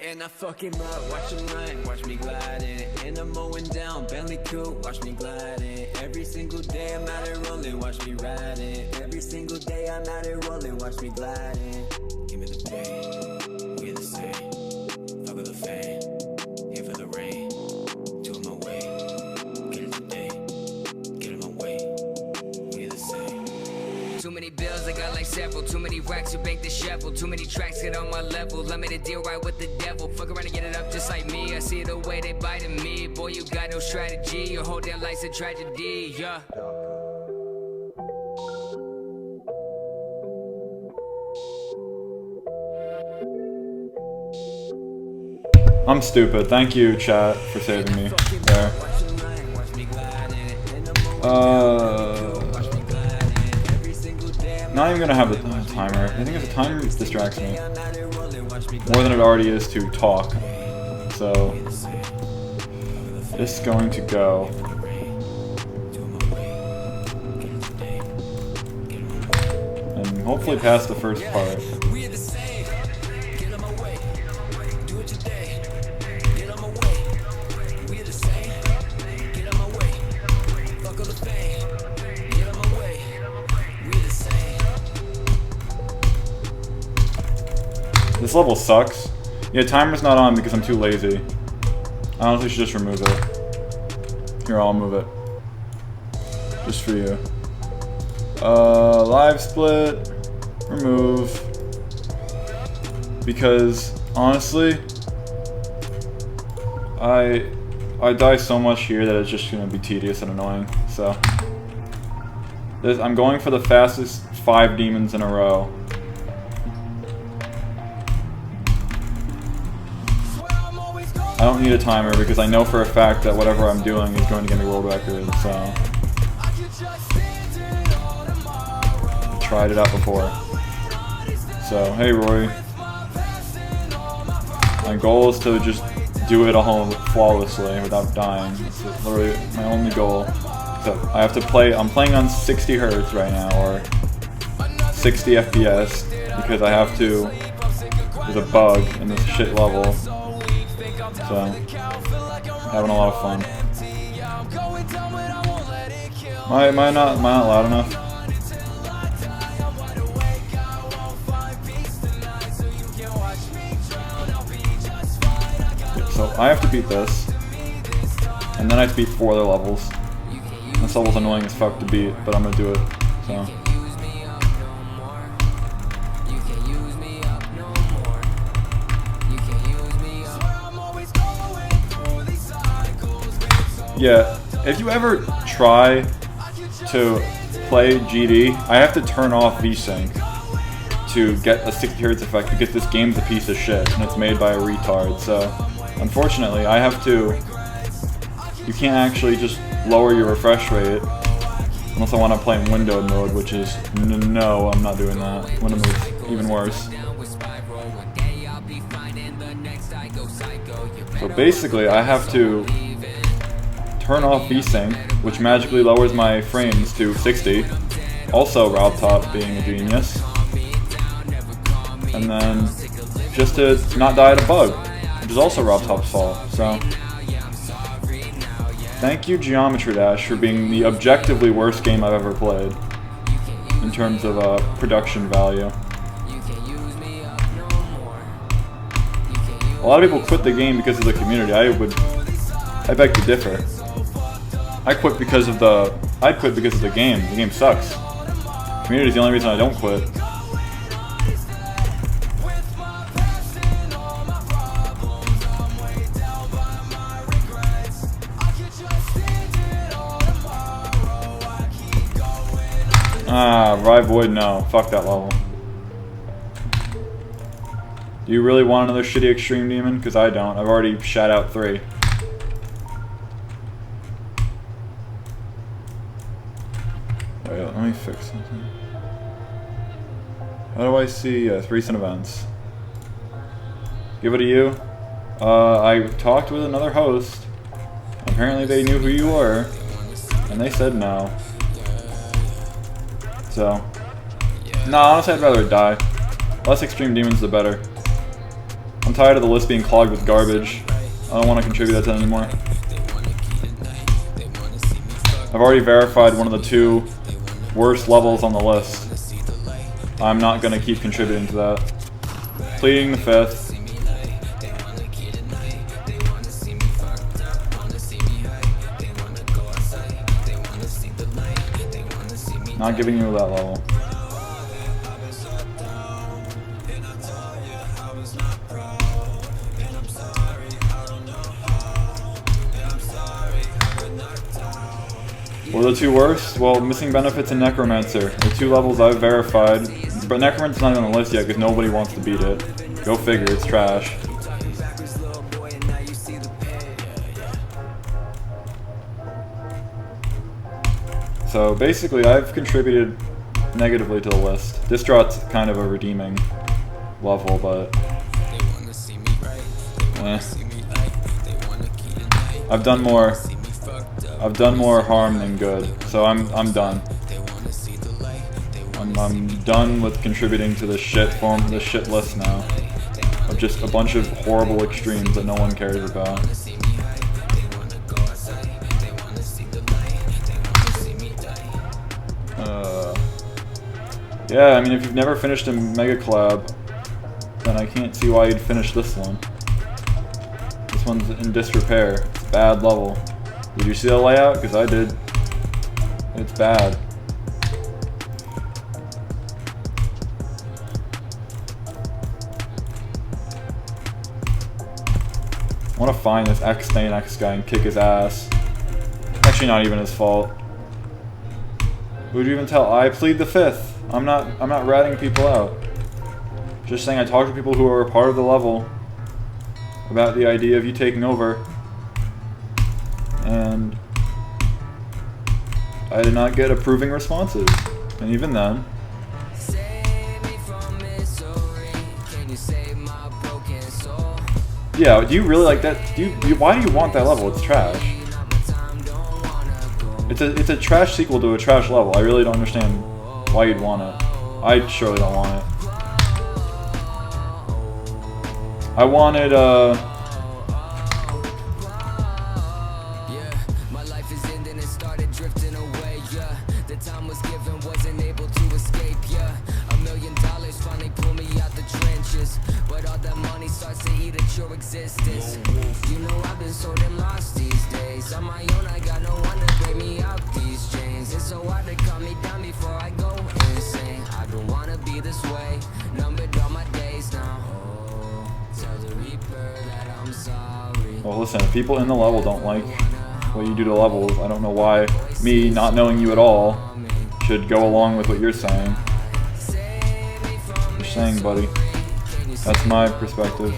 And I fuck him up, watch him run, watch me gliding. And I'm mowing down, Bentley coupe, watch me gliding. Every single day I'm out here rolling, watch me riding. Every single day I'm out here rolling, watch me gliding. Give me the pain, we the same. Fuck with the fame, here for the rain. Do it my way, get it today. Get it my way, we the same. Too many bills, I got like several. Too many racks to bank the shovel. Too many tracks get on my level. I made a deal right with the devil. Fuck around and get it up just like me. I see the way they biting me. Boy, you got no strategy. Your whole damn life's a tragedy, yeah. I'm stupid. Thank you, chat, for saving me there. Not even gonna have the timer. I think the timer distracts me more than it already is to talk. So it's going to go. And hopefully past the first part. This level sucks. Yeah, timer's not on because I'm too lazy. I honestly should just remove it. Here, I'll move it. Just for you. Live split. Remove. Because, honestly, I die so much here that it's just gonna be tedious and annoying. So, I'm going for the fastest 5 demons in a row. I don't need a timer because I know for a fact that whatever I'm doing is going to get me world record, so I tried it out before. So, hey Roy. My goal is to just do it all flawlessly without dying. It's literally my only goal. So I have to play, I'm playing on 60 Hz right now, or 60 FPS, because I have to, there's a bug in this shit level. So, having a lot of fun. Am I not loud enough? Okay, so I have to beat this, and then I have to beat 4 other levels. This level's annoying as fuck to beat, but I'm gonna do it. So. Yeah, if you ever try to play GD, I have to turn off VSync to get a 60 Hz effect because this game's a piece of shit and it's made by a retard. So, unfortunately, I have to. You can't actually just lower your refresh rate unless I want to play in windowed mode, which is no, I'm not doing that. Windowed mode's even worse. So basically, I have to turn off VSync, which magically lowers my frames to 60. Also, RobTop being a genius. And then, just to not die at a bug, which is also RobTop's fault. So, thank you, Geometry Dash, for being the objectively worst game I've ever played in terms of production value. A lot of people quit the game because of the community. I beg to differ. I'd quit because of the game. The game sucks. Community is the only reason I don't quit. Rye Void, no. Fuck that level. Do you really want another shitty extreme demon? Because I don't. I've already shat out 3. Wait, let me fix something. How do I see recent events? Give it to you. I talked with another host. Apparently they knew who you were. And they said no. So. No, honestly I'd rather die. Less extreme demons the better. I'm tired of the list being clogged with garbage. I don't want to contribute that to it anymore. I've already verified one of the 2 worst levels on the list. I'm not going to keep contributing to that. Pleading the 5th. Not giving you that level. What are the 2 worst? Well, missing benefits and Necromancer. The 2 levels I've verified. But Necromancer's not even on the list yet because nobody wants to beat it. Go figure, it's trash. So basically I've contributed negatively to the list. Distraught's kind of a redeeming level, but I've done more harm than good, so I'm done. I'm done with contributing to this shit list now. Of just a bunch of horrible extremes that no one cares about. Yeah, I mean if you've never finished a Mega Collab, then I can't see why you'd finish this one. This one's in disrepair. It's a bad level. Did you see the layout? Because I did. It's bad. I want to find this X guy and kick his ass. Actually, not even his fault. Who'd you even tell? I plead the 5th. I'm not ratting people out. Just saying I talked to people who are a part of the level about the idea of you taking over. And I did not get approving responses. And even then. Yeah, do you really like that? Why do you want that level? It's trash. It's a trash sequel to a trash level. I really don't understand why you'd want it. I surely don't want it. I wanted existence. You know I've been so damn lost these days. On my own, I got no one to break me out these chains. It's so hard to calm me down before I go insane. I don't wanna be this way. Numbered all my days now. Oh, tell the Reaper that I'm sorry. Well, listen, if people in the level don't like what you do to levels, I don't know why me, not knowing you at all, should go along with what you're saying. You're saying, buddy. That's my perspective.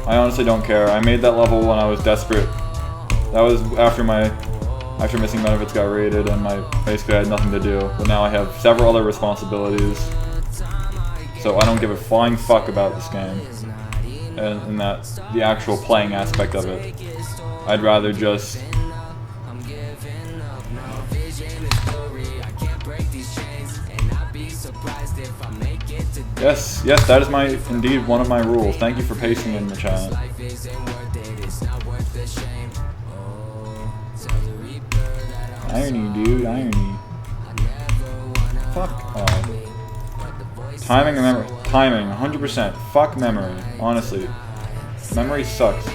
I honestly don't care. I made that level when I was desperate. That was after missing benefits got raided and basically I had nothing to do. But now I have several other responsibilities. So I don't give a flying fuck about this game. And the actual playing aspect of it. I'd rather just Yes, that is indeed one of my rules. Thank you for pasting in the chat. Irony, dude, irony. Fuck off. Timing and memory. Timing, 100%. Fuck memory, honestly. Memory sucks.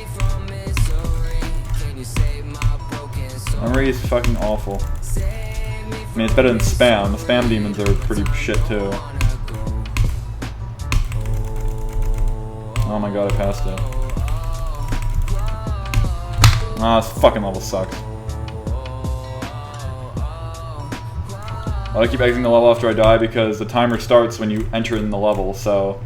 Memory is fucking awful. I mean, it's better than spam. The spam demons are pretty shit too. Oh my god, I passed it. Ah, this fucking level sucks. I keep exiting the level after I die because the timer starts when you enter in the level, so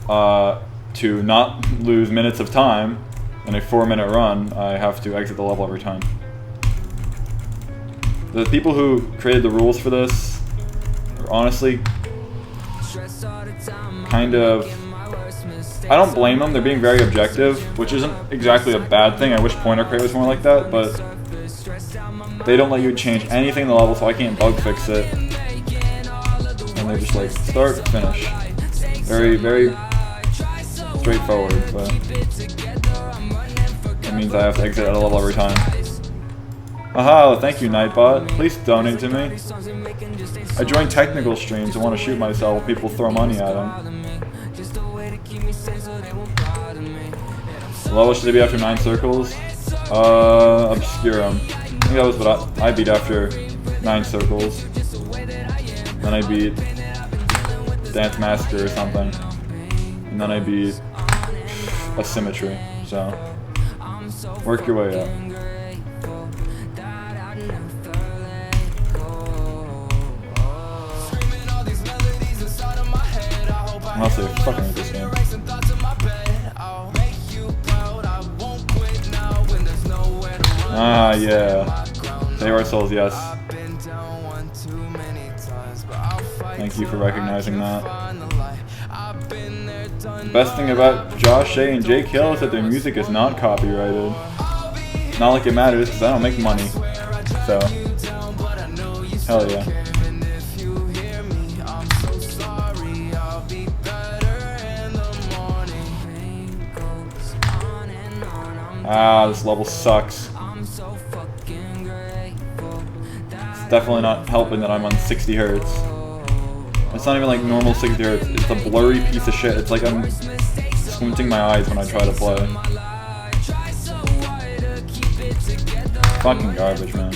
to not lose minutes of time in a 4-minute run, I have to exit the level every time. The people who created the rules for this are honestly kind of... I don't blame them, they're being very objective, which isn't exactly a bad thing. I wish Pointer Crate was more like that, but they don't let you change anything in the level, so I can't bug fix it. And they're just like, start, finish. Very, very straightforward, but it means I have to exit at a level every time. Aha, thank you, Nightbot. Please donate to me. I join technical streams and want to shoot myself when people throw money at them. The level should be after 9 circles? Obscurum. I think that was what I beat after 9 circles. Then I beat Dance Master or something. And then I beat Asymmetry. So, work your way up. Honestly, I fucking hate this game. Ah, yeah. Save our souls, yes. Thank you for recognizing that. The best thing about Josh, Shay, and Jake Hill is that their music is not copyrighted. Not like it matters, because I don't make money. So, hell yeah. Ah, this level sucks. It's definitely not helping that I'm on 60 hertz. It's not even like normal 60 hertz. It's a blurry piece of shit. It's like I'm squinting my eyes when I try to play. Fucking garbage, man.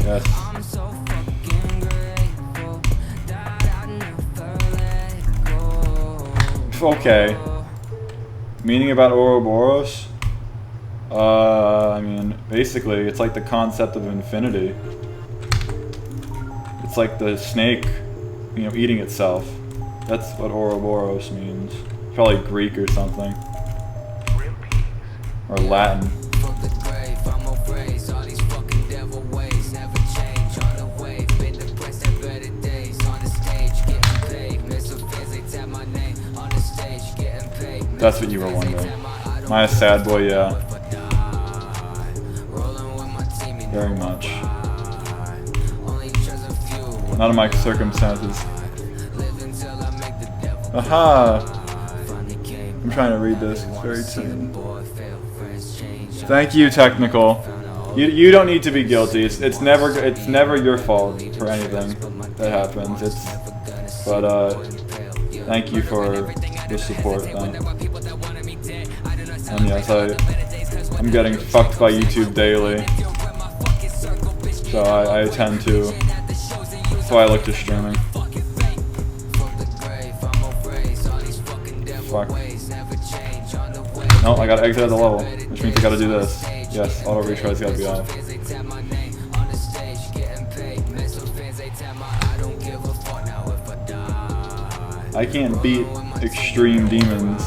Yes. Okay. Meaning about Ouroboros? I mean, basically, it's like the concept of infinity. It's like the snake, you know, eating itself. That's what Ouroboros means. Probably Greek or something. Or Latin. That's what you were wondering. Am I a sad boy? Yeah. Very much. Not in my circumstances. Aha! I'm trying to read this. It's very tiny. Thank you, Technical. You don't need to be guilty. It's never your fault for anything that happens. Thank you for the support then. And yes, I'm getting fucked by YouTube daily. So I tend to. That's why I look to streaming. Fuck. No, I gotta exit at the level, which means I gotta do this. Yes, auto retries gotta be off. I can't beat extreme demons.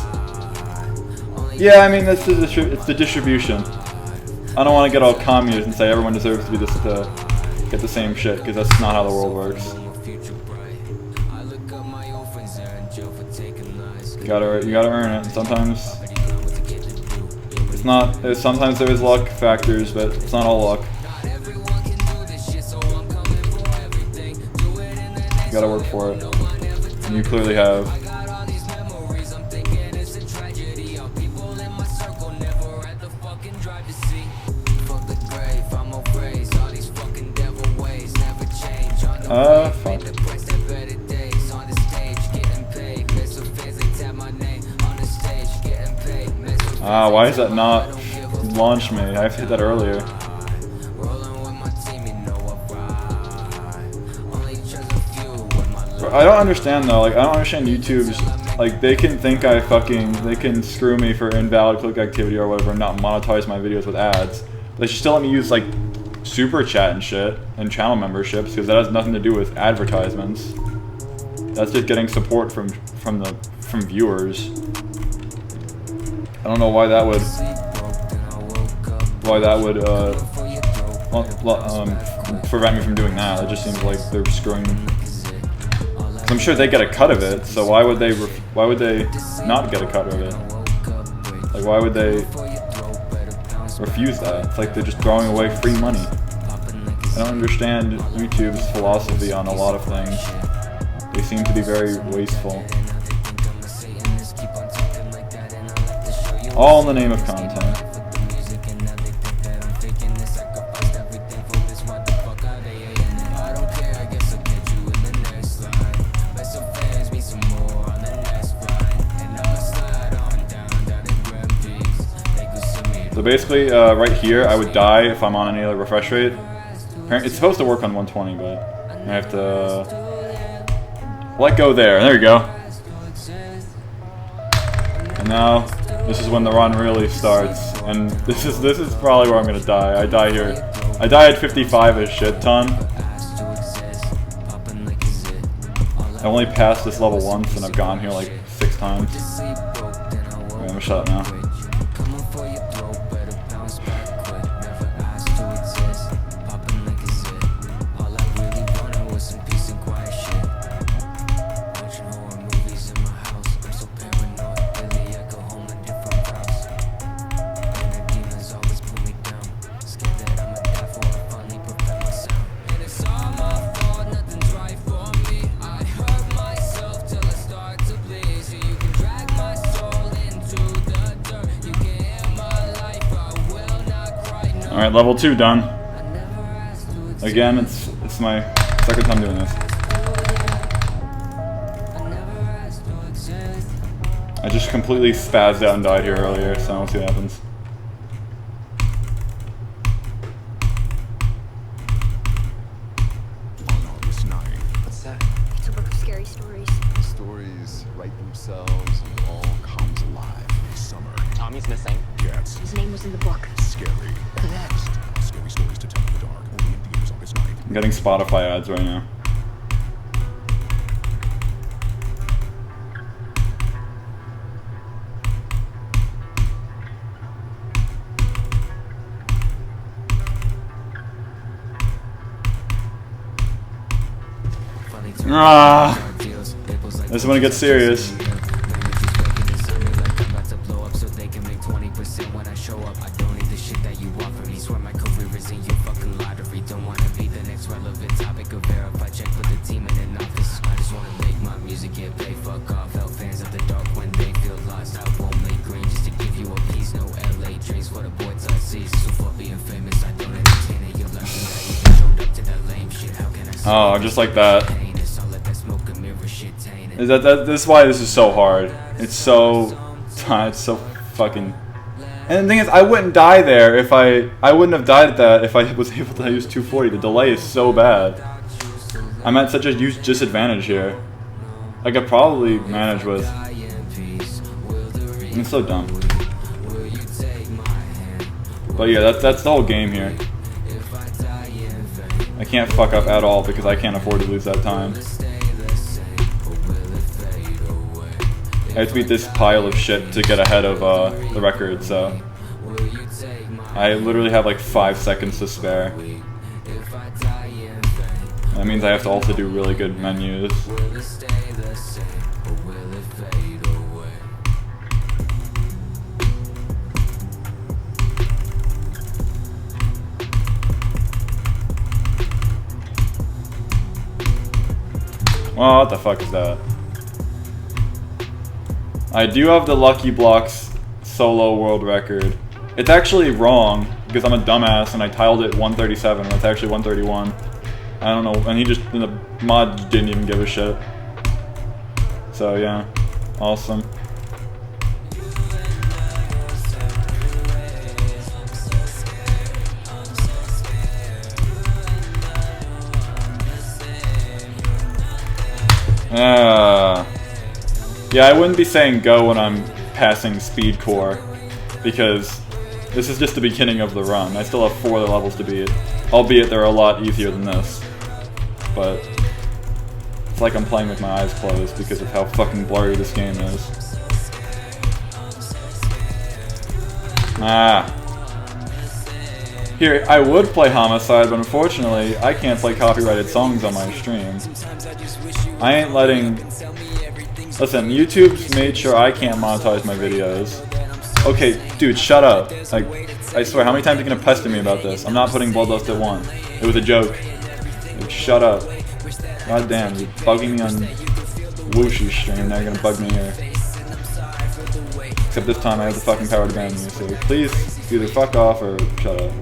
Yeah, I mean it's the distribution. I don't want to get all communist and say everyone deserves to be get the same shit, because that's not how the world works. You gotta earn it. Sometimes it's not. Sometimes there is luck factors, but it's not all luck. You gotta work for it, and you clearly have. Fuck. Ah, why does that not launch me? I have to hit that earlier. I don't understand though, like, I don't understand YouTube's, like, they can think they can screw me for invalid click activity or whatever and not monetize my videos with ads. They should still let me use, like, super chat and shit, and channel memberships, because that has nothing to do with advertisements. That's just getting support from viewers. I don't know why that would prevent me from doing that. It just seems like they're screwing. I'm sure they get a cut of it, so why would they not get a cut of it? Like, why would they refuse that? It's like they're just throwing away free money. I don't understand YouTube's philosophy on a lot of things. They seem to be very wasteful. All in the name of content. So basically, right here, I would die if I'm on any other refresh rate. It's supposed to work on 120, but I have to let go there. There you go. And now, this is when the run really starts, and this is probably where I'm gonna die. I die here. I die at 55 a shit ton. I only passed this level once, and I've gone here like 6 times. Alright, I'm gonna shut up now. Alright, level 2 done. Again, it's my second time doing this. I just completely spazzed out and died here earlier, so we'll see what happens. What's that? It's a book of scary stories. The stories write themselves and all comes alive in summer. Tommy's missing. Yes. His name was in the book. Scary. Next. Scary stories to tell in the dark. Only in theaters August 9th. I'm getting Spotify ads right now. Ah, this is when it gets serious. Oh, just like that. That's why this is so hard. It's so fucking. And the thing is, I wouldn't die there if I wouldn't have died at that if I was able to use 240. The delay is so bad. I'm at such a huge disadvantage here. I could probably manage with. It's so dumb. But yeah, that's the whole game here. I can't fuck up at all because I can't afford to lose that time. I have to beat this pile of shit to get ahead of the record, so I literally have like 5 seconds to spare. That means I have to also do really good menus. Oh, what the fuck is that? I do have the Lucky Blocks solo world record. It's actually wrong because I'm a dumbass and I tiled it 137 when it's actually 131. I don't know, and the mod didn't even give a shit. So yeah, awesome. Yeah, I wouldn't be saying go when I'm passing speed core, because this is just the beginning of the run. I still have 4 other levels to beat, albeit they're a lot easier than this. But it's like I'm playing with my eyes closed because of how fucking blurry this game is. Here, I would play Homicide, but unfortunately, I can't play copyrighted songs on my stream. I ain't letting... Listen, YouTube's made sure I can't monetize my videos. Okay, dude, shut up. Like, I swear, how many times are you gonna pester me about this? I'm not putting Bloodlust at 1. It was a joke. Like, shut up. God damn, you're bugging me on Wooshy's stream, now you're gonna bug me here. Except this time I have the fucking power to ban you, so please either fuck off or shut up.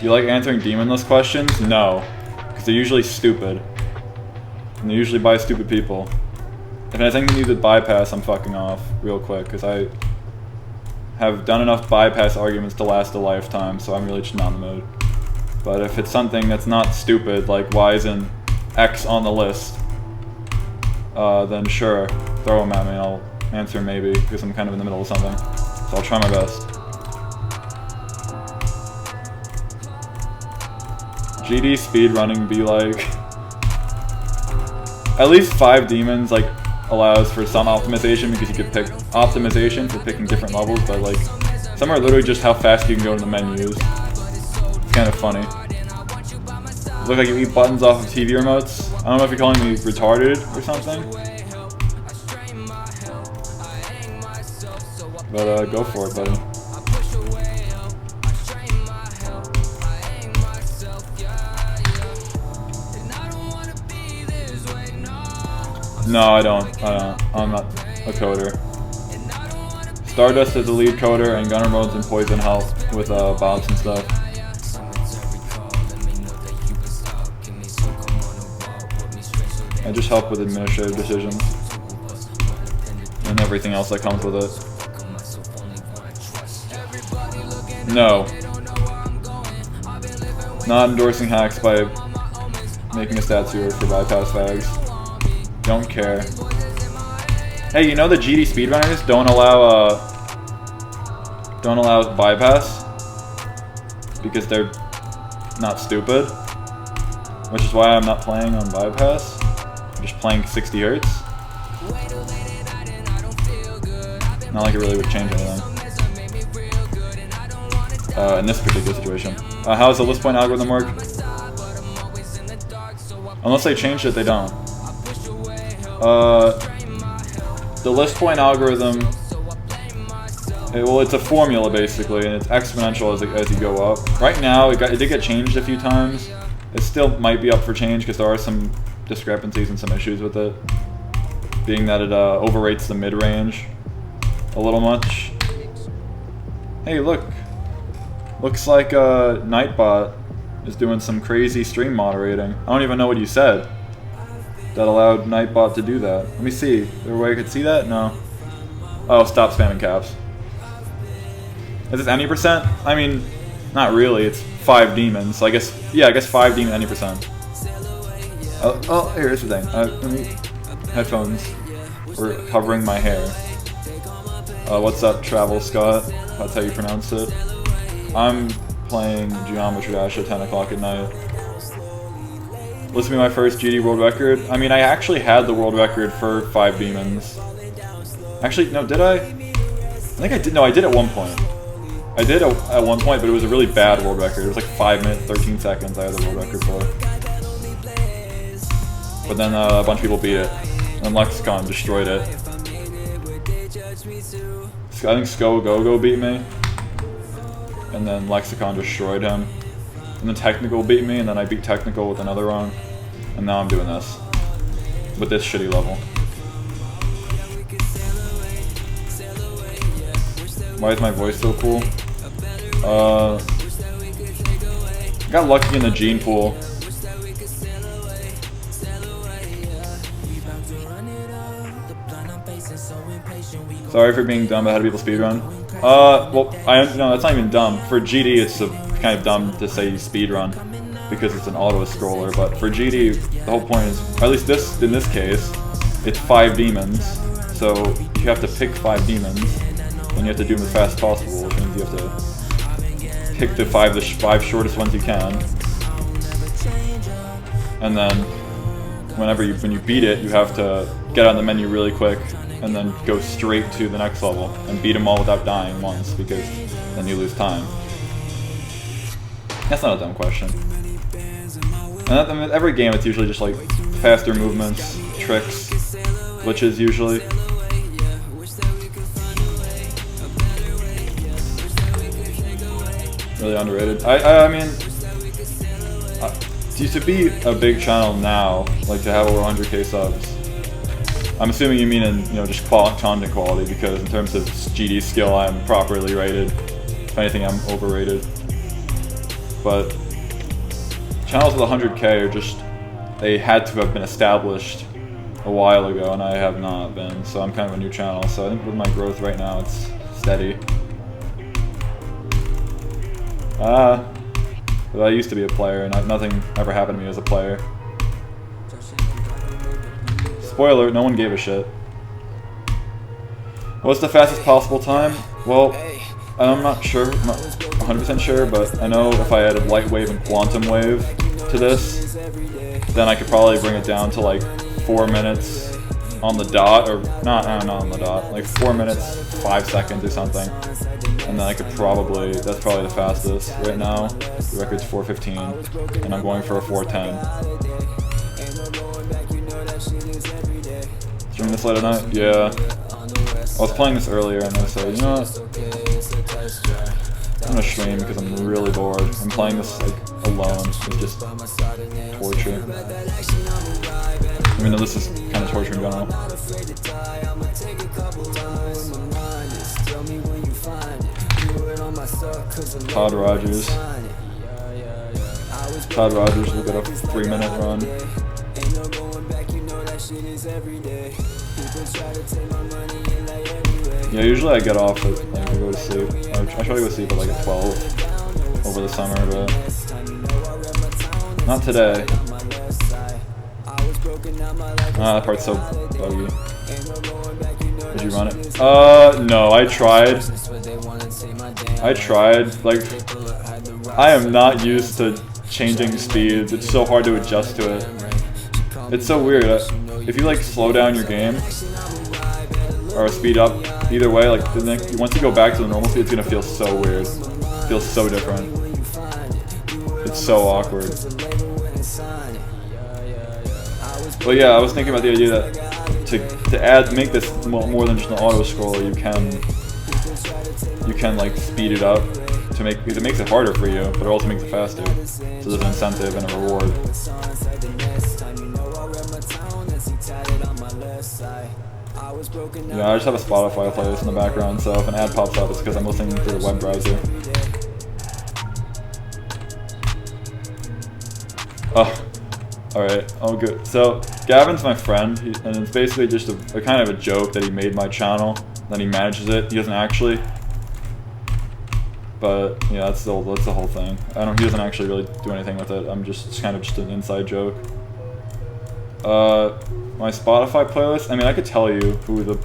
You like answering demonless questions? No. Because they're usually stupid. And they're usually by stupid people. If anything needs a bypass, I'm fucking off real quick. Because I have done enough bypass arguments to last a lifetime, so I'm really just not in the mood. But if it's something that's not stupid, like why isn't X on the list, then sure, throw them at me and I'll answer maybe, because I'm kind of in the middle of something. So I'll try my best. GD speedrunning be like... At least 5 demons like allows for some optimization, because you could pick optimization for picking different levels, but like some are literally just how fast you can go in the menus. It's kind of funny. You look like you eat buttons off of TV remotes. I don't know if you're calling me retarded or something. But go for it, buddy. No, I don't. I'm not a coder. Stardust is the lead coder, and Gunner Modes and Poison help with bots and stuff. I just help with administrative decisions and everything else that comes with it. No. Not endorsing hacks by making a stat sewer for bypass fags. Don't care. Hey, you know the GD speedrunners don't allow bypass because they're not stupid, which is why I'm not playing on bypass. I'm just playing 60 Hz. Not like it really would change anything in this particular situation. How does the list point algorithm work? Unless they changed it, they don't. The list point algorithm, it's a formula basically, and it's exponential as you go up. Right now, it did get changed a few times. It still might be up for change because there are some discrepancies and some issues with it, being that it overrates the mid-range a little much. Hey, look. Looks like Nightbot is doing some crazy stream moderating. I don't even know what you said that allowed Nightbot to do that. Let me see. Is there a way I could see that? No. Oh, stop spamming caps. Is this any percent? I mean, not really. It's 5 demons. So I guess 5 demon any percent. Oh, here's the thing. Let me... Headphones. We're covering my hair. What's up, Travel Scott? That's how you pronounce it. I'm playing Geometry Dash at 10 o'clock at night. This will be my first GD world record. I mean, I actually had the world record for 5 demons. Actually, no, did I? I think I did. No, I did at one point. I did at one point, but it was a really bad world record. It was like 5 minutes, 13 seconds I had the world record for. But then a bunch of people beat it. And Lexicon destroyed it. I think Go beat me. And then Lexicon destroyed him. and then technical beat me, and then I beat technical with another run, and now I'm doing this with this shitty level. Why is my voice so cool? Got lucky in the gene pool. Sorry for being dumb about how do people speedrun. Well, no, that's not even dumb. For GD, it's kind of dumb to say you speedrun because it's an auto-scroller. But for GD, the whole point is, or at least in this case, it's 5 demons. So you have to pick 5 demons, and you have to do them as fast as possible, which means you have to pick the 5 shortest ones you can. And then when you beat it, you have to get on the menu really quick and then go straight to the next level and beat them all without dying once, because then you lose time. That's not a dumb question. And every game, it's usually just like faster movements, tricks, glitches usually. Really underrated. I mean, to be a big channel now, like to have over 100k subs, I'm assuming you mean in just content quality, because in terms of GD skill, I'm properly rated. If anything, I'm overrated. But channels with 100k are just, they had to have been established a while ago, and I have not been. So I'm kind of a new channel. So I think with my growth right now, it's steady. But I used to be a player, and nothing ever happened to me as a player. Spoiler, no one gave a shit. What's the fastest possible time? Well, I'm not sure, I'm not 100% sure, but I know if I added light wave and quantum wave to this, then I could probably bring it down to like 4 minutes on the dot, or not on the dot, like 4 minutes, 5 seconds or something. And then I could probably, that's probably the fastest. Right now, the record's 4:15, and I'm going for a 4:10. Stream this late at night? Yeah. I was playing this earlier, and I said, you know what? I'm gonna stream because I'm really bored. I'm playing this like alone. It's just torture. I mean, no, this is kind of torture in general. Todd Rogers. Todd Rogers will get a 3-minute run. Yeah, usually I get off at, like, I go to sleep. I try to go to sleep at like at 12 over the summer, but not today. That part's so buggy. Did you run it? No, I tried. Like, I am not used to changing speeds. It's so hard to adjust to it. It's so weird. If you like slow down your game or speed up, either way, like once you go back to the normal speed, it's gonna feel so weird. It feels so different. It's so awkward. But yeah, I was thinking about the idea that to make this more than just an auto scroller, you can like speed it up to make, because it makes it harder for you, but it also makes it faster. So there's an incentive and a reward. Yeah, I just have a Spotify playlist in the background, so if an ad pops up, it's because I'm listening through the web browser. Oh, alright, oh good. So, Gavin's my friend, and it's basically just a kind of a joke that he made my channel, that he manages it. He doesn't actually. But, yeah, that's the whole thing. He doesn't actually really do anything with it. It's kind of just an inside joke. My Spotify playlist, I mean, I could tell you who the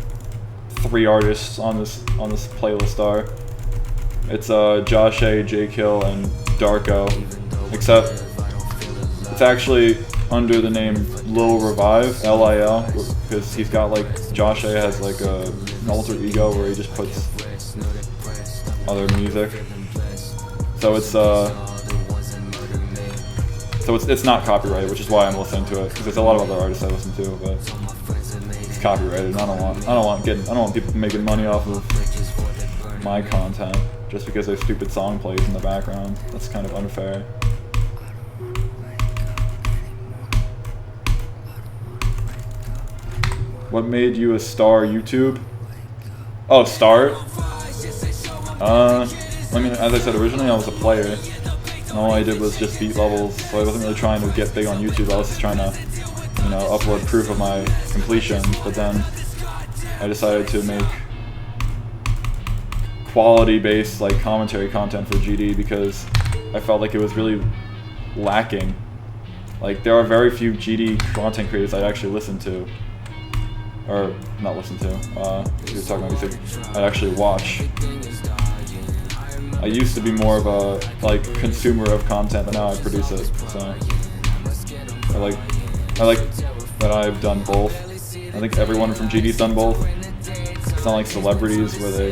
3 artists on this playlist are. It's Josh A, J Kill, and Darko, except it's actually under the name Lil Revive, L-I-L, because he's got like, Josh A has like an alter ego where he just puts other music. So it's not copyrighted, which is why I'm listening to it, because there's a lot of other artists I listen to, but it's copyrighted. And I don't want people making money off of my content just because their stupid song plays in the background. That's kind of unfair. What made you a star YouTube? Oh, start? I mean, as I said, originally I was a player. And all I did was just beat levels, so I wasn't really trying to get big on YouTube. I was just trying to, you know, upload proof of my completion. But then I decided to make quality-based, like, commentary content for GD because I felt like it was really lacking. Like, there are very few GD content creators I'd actually listen to. Or, not listen to, if you're talking about music, I'd actually watch. I used to be more of a, like, consumer of content, but now I produce it, so. I like that I've done both. I think everyone from GD's done both. It's not like celebrities where they,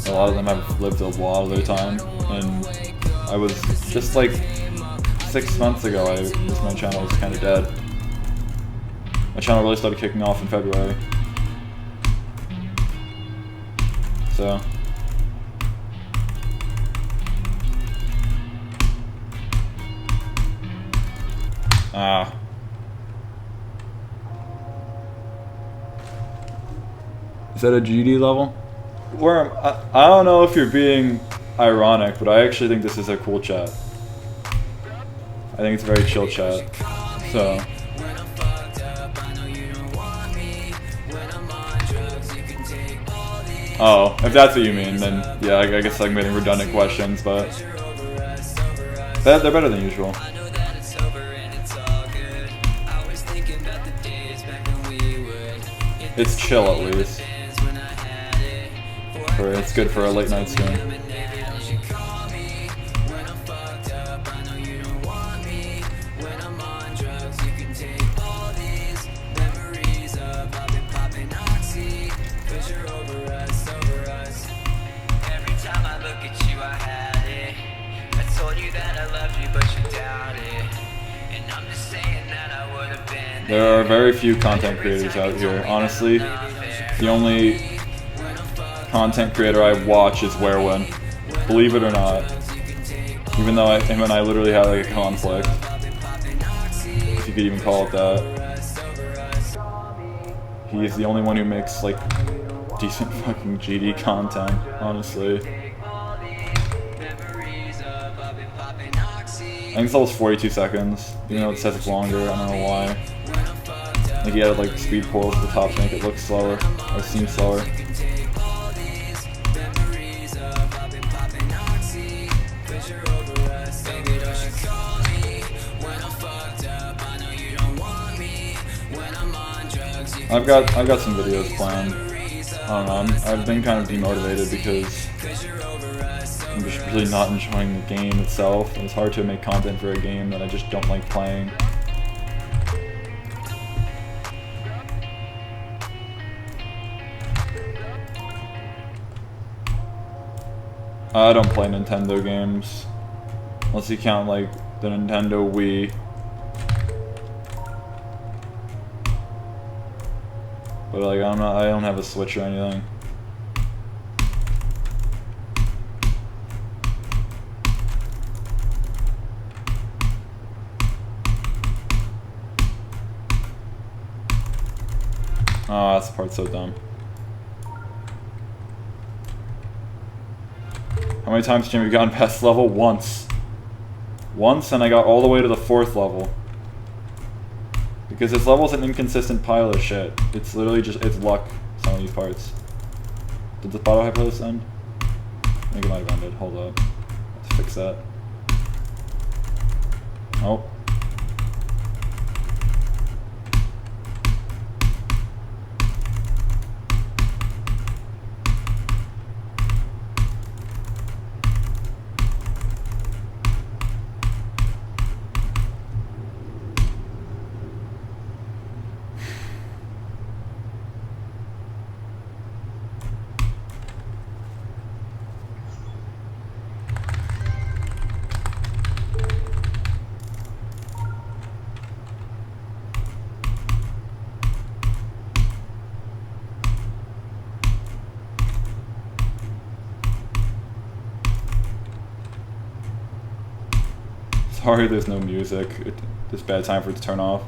a lot of them have lived a lot of their time, and I was just like 6 months ago, my channel was kind of dead. My channel really started kicking off in February. So. Is that a GD level? Worm, I don't know if you're being ironic, but I actually think this is a cool chat. I think it's a very chill chat. So. Oh, if that's what you mean, then yeah, I guess I'm getting redundant questions, but they're better than usual. It's chill at least. It's good for a late night stream. There are very few content creators out here. Honestly, the only content creator I watch is Werewin. Believe it or not. Even though him and I literally had like a conflict. If you could even call it that. He is the only one who makes like decent fucking GD content, honestly. I think it's almost 42 seconds, even though it says it's longer, I don't know why. I think he added like speed portals at the top to make it look slower, or seem slower. I've got some videos planned. I don't know, I've been kind of demotivated because I'm just really not enjoying the game itself, and it's hard to make content for a game that I just don't like playing. I don't play Nintendo games, unless you count like the Nintendo Wii. But like I don't have a Switch or anything. Oh, that's the part so dumb. How many times, Jim, have you gotten past level? Once. Once, and I got all the way to the 4th level. Because this level's an inconsistent pile of shit. It's literally just, it's luck, some of these parts. Did the bottle hypothesis end? I think it might have ended. Hold up. Let's fix that. Oh. Sorry there's no music. It's bad time for it to turn off.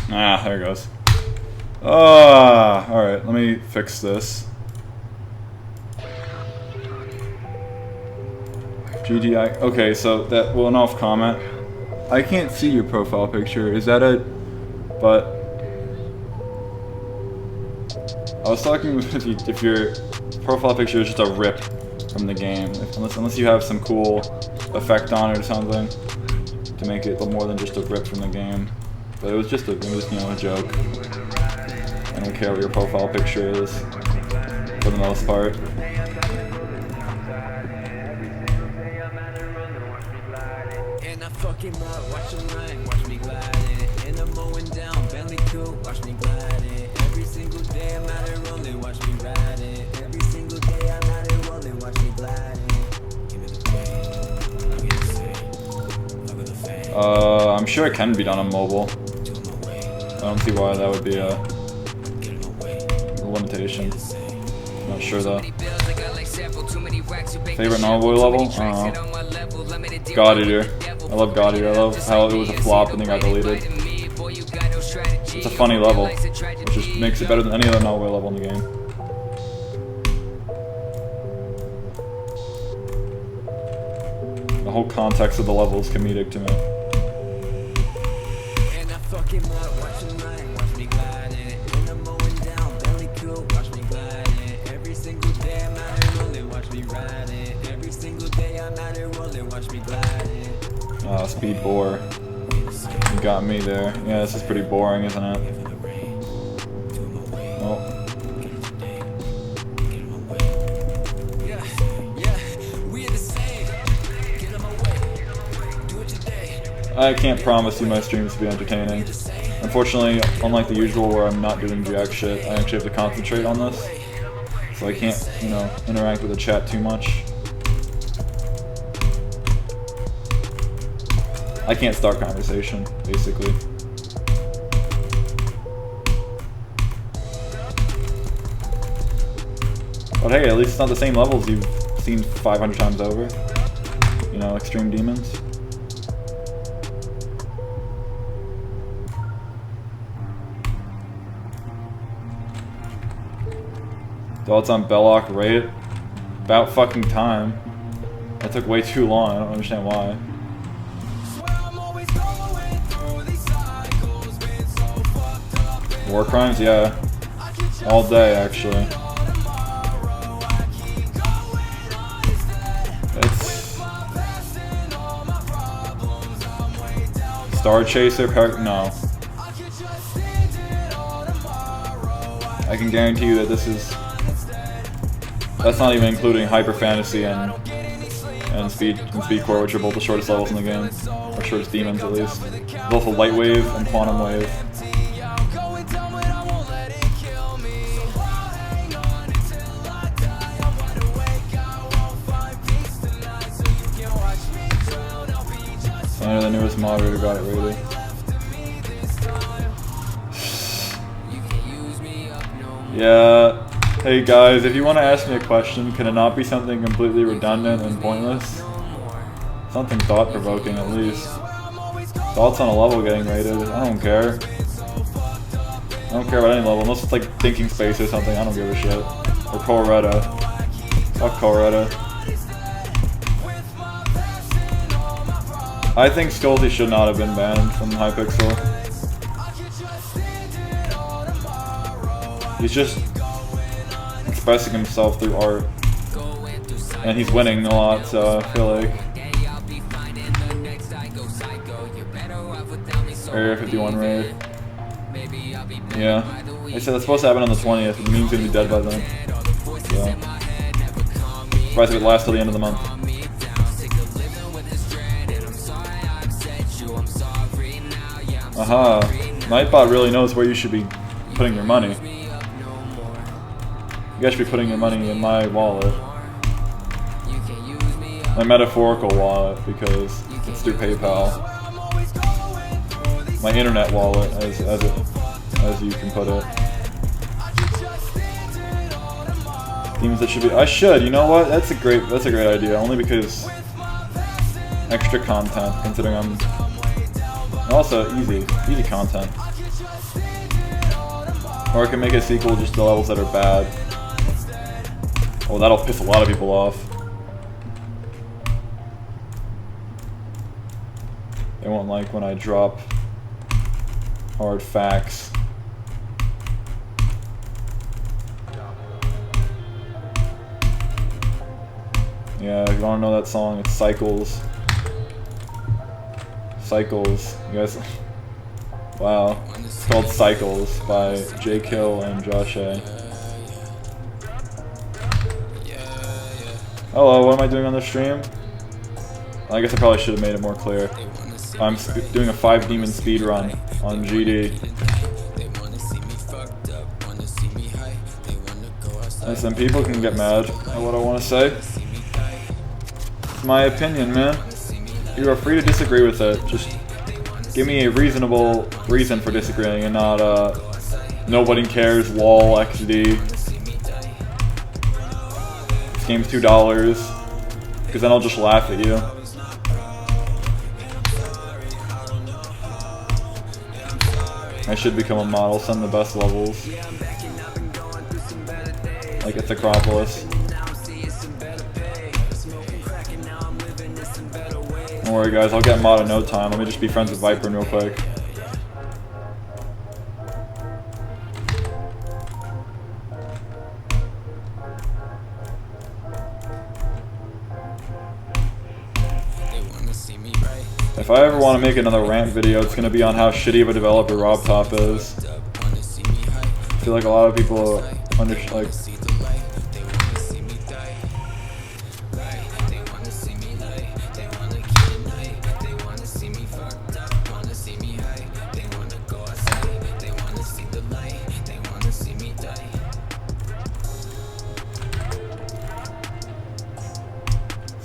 Ah, there it goes. Ah, alright, let me fix this. GTI. Okay, so that one off comment. I can't see your profile picture. Is that a... But... I was talking with if your profile picture is just a rip from the game. Unless you have some cool effect on it or something to make it more than just a rip from the game. But it was just a joke. I don't care what your profile picture is, for the most part. I'm sure it can be done on mobile. I don't see why that would be a limitation. I'm not sure though. Favorite non-boy level? I don't know. God Eater. I love God Eater. I love how it was a flop and then got deleted. It's a funny level, which just makes it better than any other non-boy level in the game. The whole context of the level is comedic to me. Speed bore. You got me there. Yeah, this is pretty boring, isn't it? Oh. I can't promise you my streams to be entertaining. Unfortunately, unlike the usual where I'm not doing jack shit, I actually have to concentrate on this. So I can't, interact with the chat too much. I can't start conversation, basically. But hey, at least it's not the same levels you've seen 500 times over. Extreme demons. Thoughts on Belloc raid? About fucking time. That took way too long, I don't understand why. War crimes? Yeah. All day, actually. It's... Star Chaser? No. I can guarantee you that this is... That's not even including Hyper Fantasy and Speed Core, which are both the shortest levels in the game. Or shortest demons, at least. There's also Light Wave and Quantum Wave. And the newest moderator got it rated. Yeah. Hey guys, if you want to ask me a question, can it not be something completely redundant and pointless? Something thought-provoking at least. Thoughts on a level getting rated? I don't care. I don't care about any level, unless it's like Thinking Space or something, I don't give a shit. Or Colorado. Fuck Colorado. I think Scolty should not have been banned from Hypixel. He's just expressing himself through art. And he's winning a lot, so I feel like... Area 51 raid. Yeah. They said that's supposed to happen on the 20th, and the meme's gonna be dead by then. So... Surprised if it lasts till the end of the month. Aha. Nightbot really knows where you should be putting your money. You guys should be putting your money in my wallet. My metaphorical wallet, because it's through PayPal. My internet wallet, as you can put it. Themes that should be... I should, you know what? That's a great idea, only because... Extra content, considering I'm... Also, easy content. Or I can make a sequel just to levels that are bad. Oh, that'll piss a lot of people off. They won't like when I drop hard facts. Yeah, if you wanna know that song, it's Cycles. Cycles. You guys... Wow. It's called Cycles by J. Kill and Josh A. Hello, what am I doing on the stream? I guess I probably should have made it more clear. I'm doing a 5 demon speed run on GD. Listen, people can get mad at what I want to say. It's my opinion, man. You are free to disagree with it. Just give me a reasonable reason for disagreeing and not, nobody cares, lol, XD. This game's $2. Because then I'll just laugh at you. I should become a model, send the best levels. Like it's Acropolis. Don't worry guys, I'll get mod in no time. Let me just be friends with Vibin real quick. If I ever want to make another rant video, it's going to be on how shitty of a developer RobTop is. I feel like a lot of people like...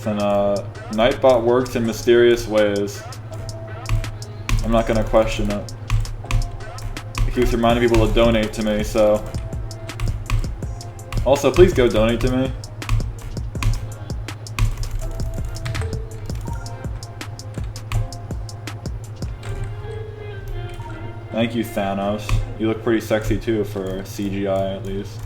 And Nightbot works in mysterious ways. I'm not gonna question it. It keeps reminding people to donate to me, so... Also, please go donate to me. Thank you, Thanos. You look pretty sexy too, for CGI at least.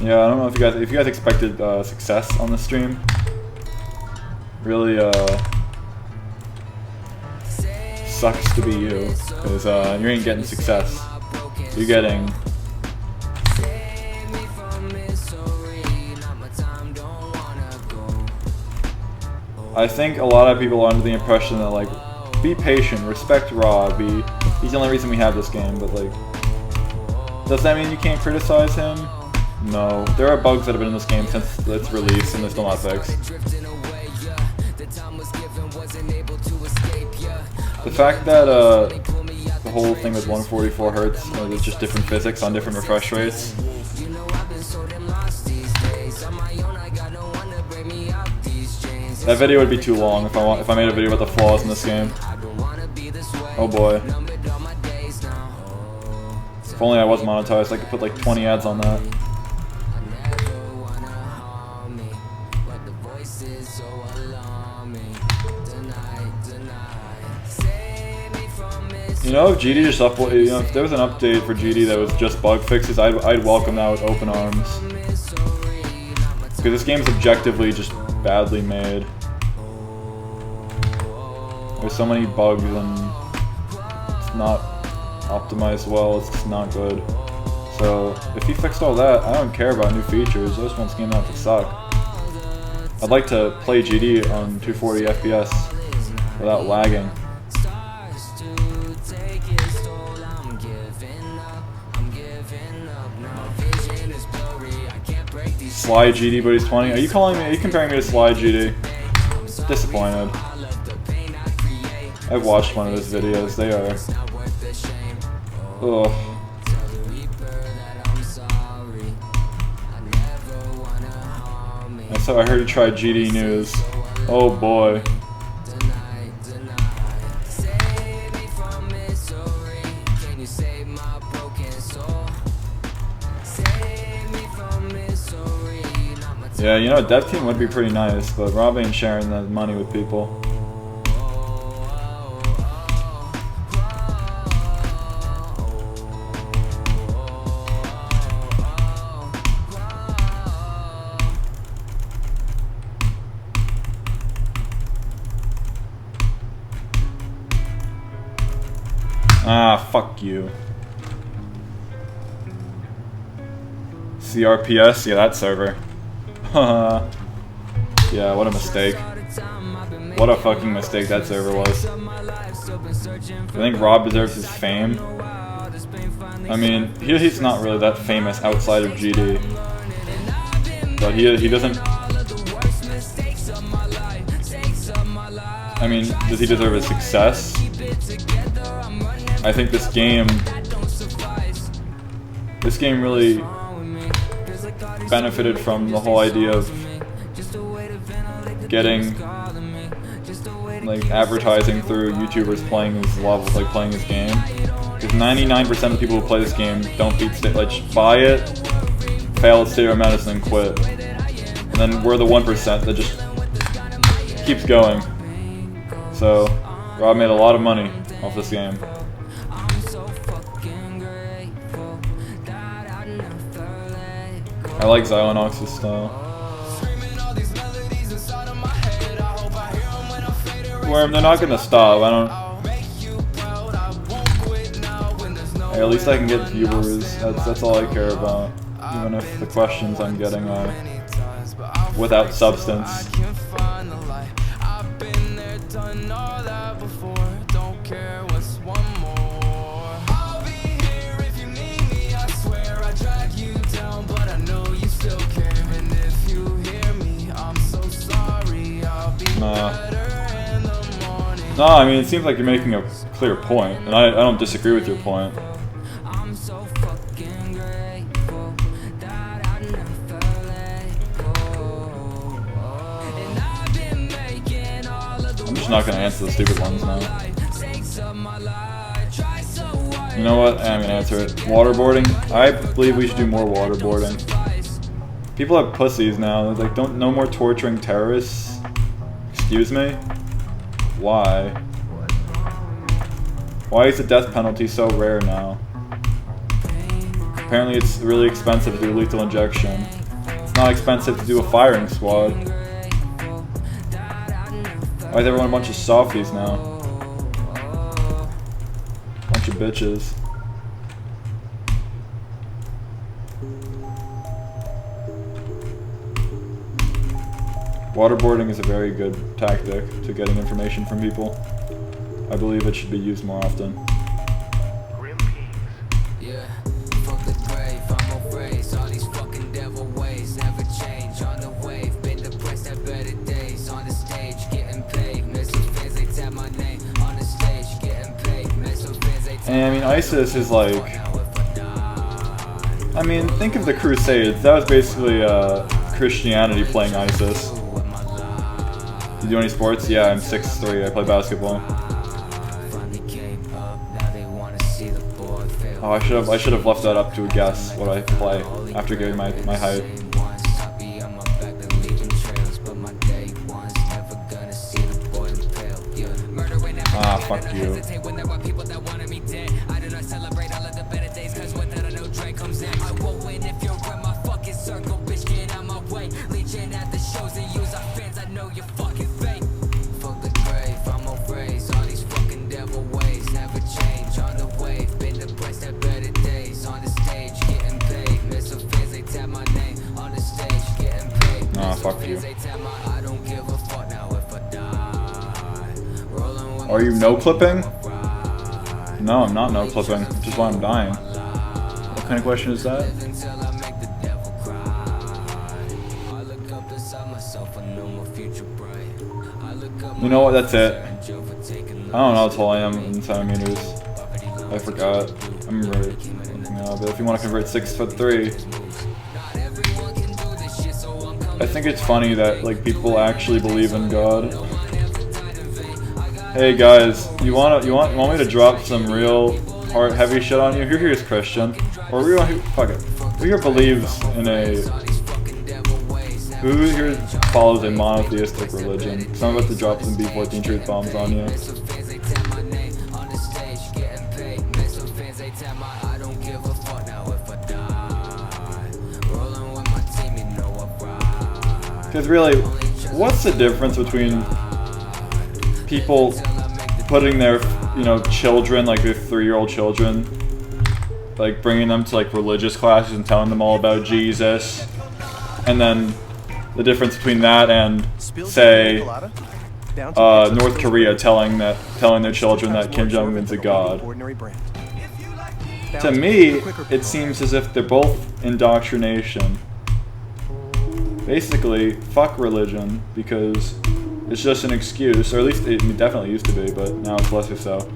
Yeah, I don't know if you guys expected success on the stream. Really sucks to be you, because you ain't getting success. You're getting I think a lot of people are under the impression that like, be patient, respect Rob, he's the only reason we have this game, but like, does that mean you can't criticize him? No, there are bugs that have been in this game since its release and they're still not fixed. The fact that the whole thing with 144 Hz, there's just different physics on different refresh rates. That video would be too long if I made a video about the flaws in this game. Oh boy. If only I was monetized, I could put like 20 ads on that. You know, if GD just if there was an update for GD that was just bug fixes, I'd welcome that with open arms. Because this game's objectively just badly made. There's so many bugs and it's not optimized well, it's just not good. So, if he fixed all that, I don't care about new features, I just want this game not to suck. I'd like to play GD on 240 FPS without lagging. Sly GD, but he's 20. Are you comparing me to Sly GD? Disappointed. I've watched one of his videos. They are... Ugh. So I heard he tried GD News. Oh boy. Yeah, you know, a dev team would be pretty nice, but Rob ain't sharing that money with people. Ah, fuck you. CRPS? Yeah, that server. Yeah, what a mistake. What a fucking mistake that server was. I think Rob deserves his fame. I mean, he's not really that famous outside of GD. But he doesn't... I mean, does he deserve his success? I think this game really benefited from the whole idea of getting like advertising through YouTubers playing his levels, like playing his game. Because 99% of the people who play this game don't beat like buy it, fail at Stereo Medicine, and quit. And then we're the 1% that just keeps going. So Rob made a lot of money off this game. I like Xylonox's style. Worm, they're not gonna stop. I don't. Hey, at least I can get viewers. That's all I care about. Even if the questions I'm getting are without substance. No, I mean, it seems like you're making a clear point, and I don't disagree with your point. I'm just not gonna answer the stupid ones now. You know what? I'm gonna answer it. Waterboarding? I believe we should do more waterboarding. People have pussies now. They're like, no more torturing terrorists. Excuse me? Why? Why is the death penalty so rare now? Apparently it's really expensive to do lethal injection. It's not expensive to do a firing squad. Why is everyone a bunch of softies now? Bunch of bitches. Waterboarding is a very good tactic to getting information from people. I believe it should be used more often. And I mean, ISIS is like... I mean, think of the Crusades. That was basically Christianity playing ISIS. You do any sports? Yeah, I'm 6'3", I play basketball. Oh, I should have left that up to a guess what I play after giving my height. Ah, fuck you. Fuck you. Are you no clipping? No, I'm not no clipping, which is why I'm dying. What kind of question is that? You know what, that's it. I don't know how tall I am in centimeters. I forgot. I'm right. But if you want to convert 6'3", I think it's funny that like people actually believe in God. Hey guys, you want me to drop some real heart heavy shit on you? Who here is Christian? Or fuck it. Who here believes in a Who here follows a monotheistic religion? So I'm about to drop some B14 truth bombs on you. Because really, what's the difference between people putting their, children, like their 3-year-old children, like bringing them to like religious classes and telling them all about Jesus, and then the difference between that and, say, North Korea telling their children that Kim Jong-un's a god. To me, it seems as if they're both indoctrination. Basically, fuck religion, because it's just an excuse, or at least it definitely used to be, but now it's less so.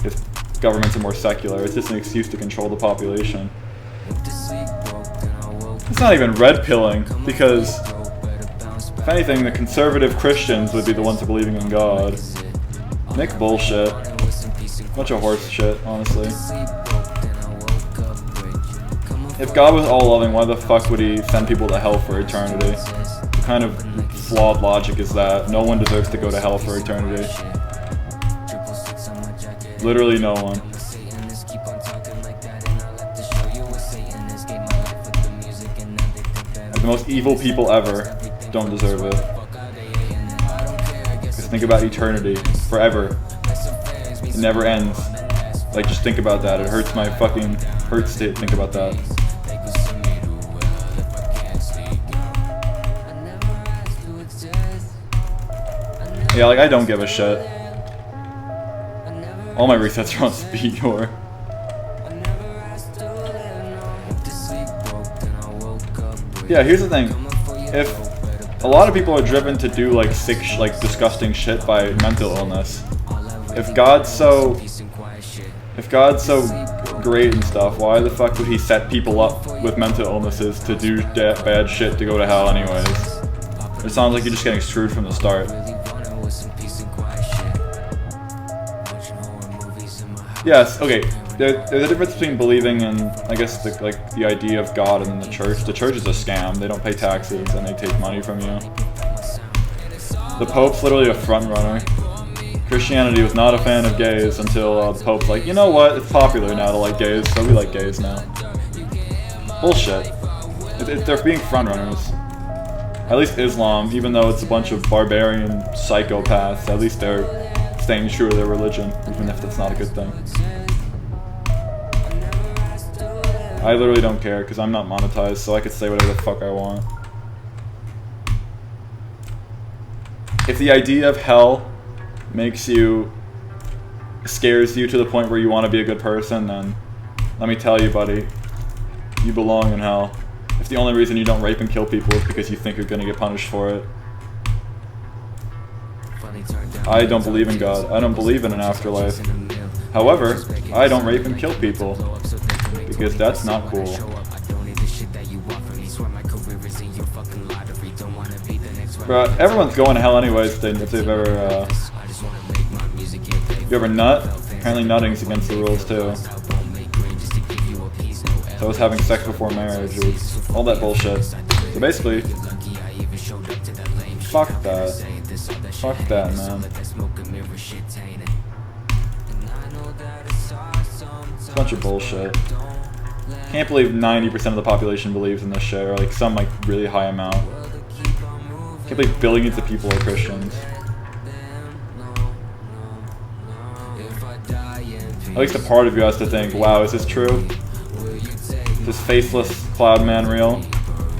If governments are more secular, it's just an excuse to control the population. It's not even red pilling, because if anything, the conservative Christians would be the ones believing in God. Nick bullshit. Bunch of horse shit, honestly. If God was all-loving, why the fuck would he send people to hell for eternity? What kind of flawed logic is that? No one deserves to go to hell for eternity. Literally no one. The most evil people ever don't deserve it. Just think about eternity. Forever. It never ends. Like, just think about that. It hurts my fucking... hurts to think about that. Yeah, like, I don't give a shit. All my resets are on speed, or... Yeah, here's the thing. If a lot of people are driven to do, like, sick, disgusting shit by mental illness, if God's so great and stuff, why the fuck would he set people up with mental illnesses to do bad shit to go to hell anyways? It sounds like you're just getting screwed from the start. Yes, okay. There's a difference between believing in, I guess, the idea of God and then the church. The church is a scam. They don't pay taxes and they take money from you. The Pope's literally a front runner. Christianity was not a fan of gays until the Pope's like, you know what? It's popular now to like gays, so we like gays now. Bullshit. They're being front runners. At least Islam, even though it's a bunch of barbarian psychopaths, at least they're staying true to their religion, even if that's not a good thing. I literally don't care, because I'm not monetized, so I could say whatever the fuck I want. If the idea of hell scares you to the point where you want to be a good person, then let me tell you, buddy, you belong in hell. If the only reason you don't rape and kill people is because you think you're gonna get punished for it. I don't believe in God. I don't believe in an afterlife. However, I don't rape and kill people, because that's not cool. Bro, everyone's going to hell anyways if they've ever, you ever nut? Apparently nutting's against the rules too. So I was having sex before marriage, it was all that bullshit. So basically, fuck that. Fuck that, man. It's a bunch of bullshit. Can't believe 90% of the population believes in this shit, or like some like really high amount. Can't believe billions of people are Christians. At least a part of you has to think, wow, is this true? Is this faceless cloud man real?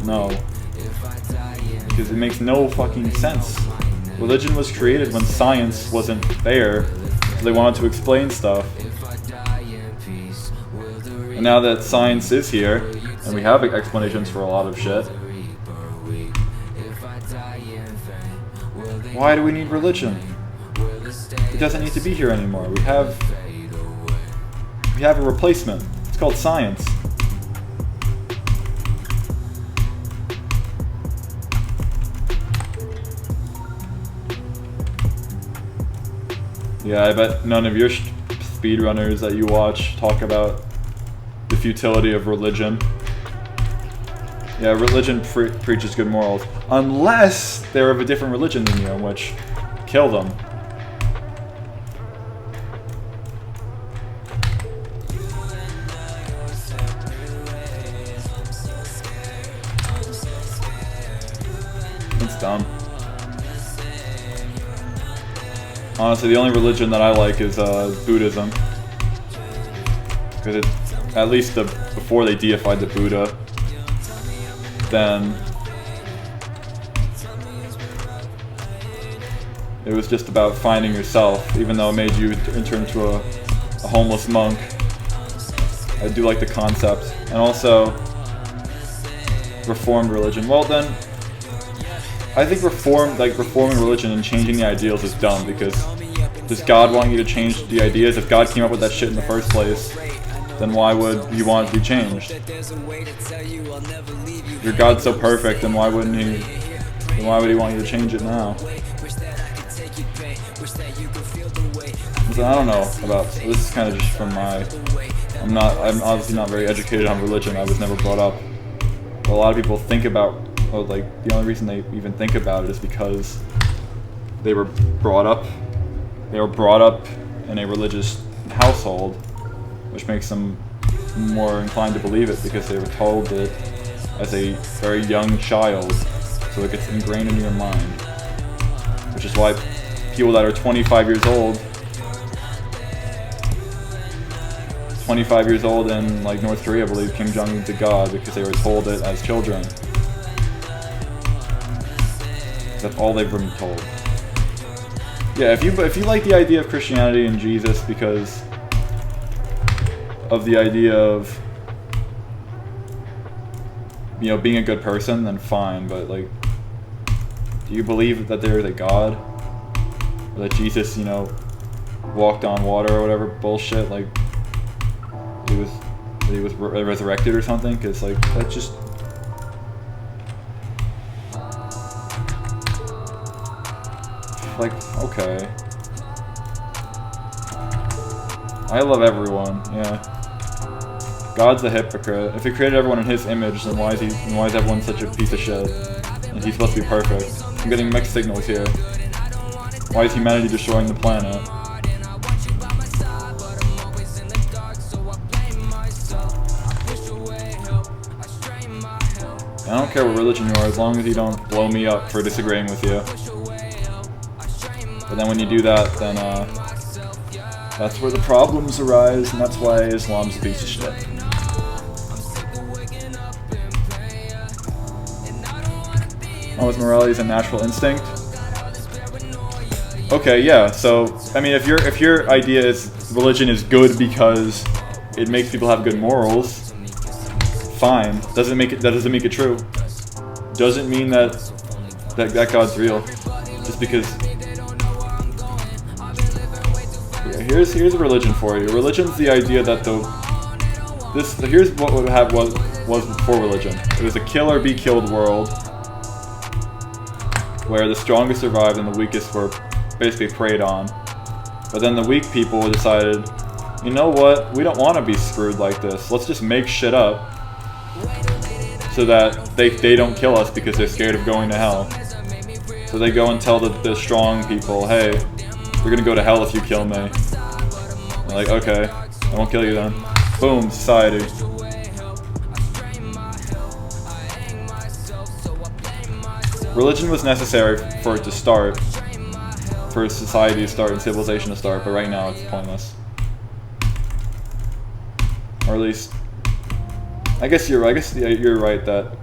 No. Because it makes no fucking sense. Religion was created when science wasn't there, so they wanted to explain stuff. And now that science is here, and we have explanations for a lot of shit, why do we need religion? It doesn't need to be here anymore. We have a replacement. It's called science. Yeah, I bet none of your speedrunners that you watch talk about the futility of religion. Yeah, religion preaches good morals. Unless they're of a different religion than you, in which, kill them. It's dumb. Honestly, the only religion that I like is Buddhism. Because it, at least before they deified the Buddha, then it was just about finding yourself, even though it made you turn into a homeless monk. I do like the concept. And also, reformed religion. Well then, I think reforming religion and changing the ideals is dumb, because does God want you to change the ideas? If God came up with that shit in the first place, then why would you want it to be changed? Your God's so perfect, then why wouldn't he? Then why would he want you to change it now? So I don't know about. This is kind of just from my. I'm obviously not very educated on religion. I was never brought up. But a lot of people think about. Oh, like the only reason they even think about it is because they were brought up. They were brought up in a religious household, which makes them more inclined to believe it because they were told it as a very young child, so it gets ingrained in your mind. Which is why people that are 25 years old, 25 years old in like North Korea believe Kim Jong-un's a god because they were told it as children. That's all they've been told. Yeah, if you like the idea of Christianity and Jesus because of the idea of, you know, being a good person, then fine, but like, do you believe that there is a God? Or that Jesus, you know, walked on water or whatever bullshit, like, he was resurrected or something? Because, like, that's just... Like, okay. I love everyone, yeah. God's a hypocrite. If he created everyone in his image, then why is everyone such a piece of shit? And he's supposed to be perfect. I'm getting mixed signals here. Why is humanity destroying the planet? I don't care what religion you are, as long as you don't blow me up for disagreeing with you. But then when you do that, then that's where the problems arise, and that's why Islam's a piece of shit. Oh, is morality a natural instinct? Okay, yeah. So I mean, if your idea is religion is good because it makes people have good morals, fine. That doesn't make it true. Doesn't mean that God's real. Just because. Yeah, here's a religion for you. Religion's the idea that here's what would have was before religion. It was a kill or be killed world, where the strongest survived and the weakest were basically preyed on. But then the weak people decided, you know what, we don't want to be screwed like this. Let's just make shit up so that they don't kill us because they're scared of going to hell. So they go and tell the strong people, hey, you're gonna go to hell if you kill me. They're like, okay, I won't kill you then. Boom, society. Religion was necessary for it to start, for society to start and civilization to start, but right now it's pointless. Or at least, I guess you're right that.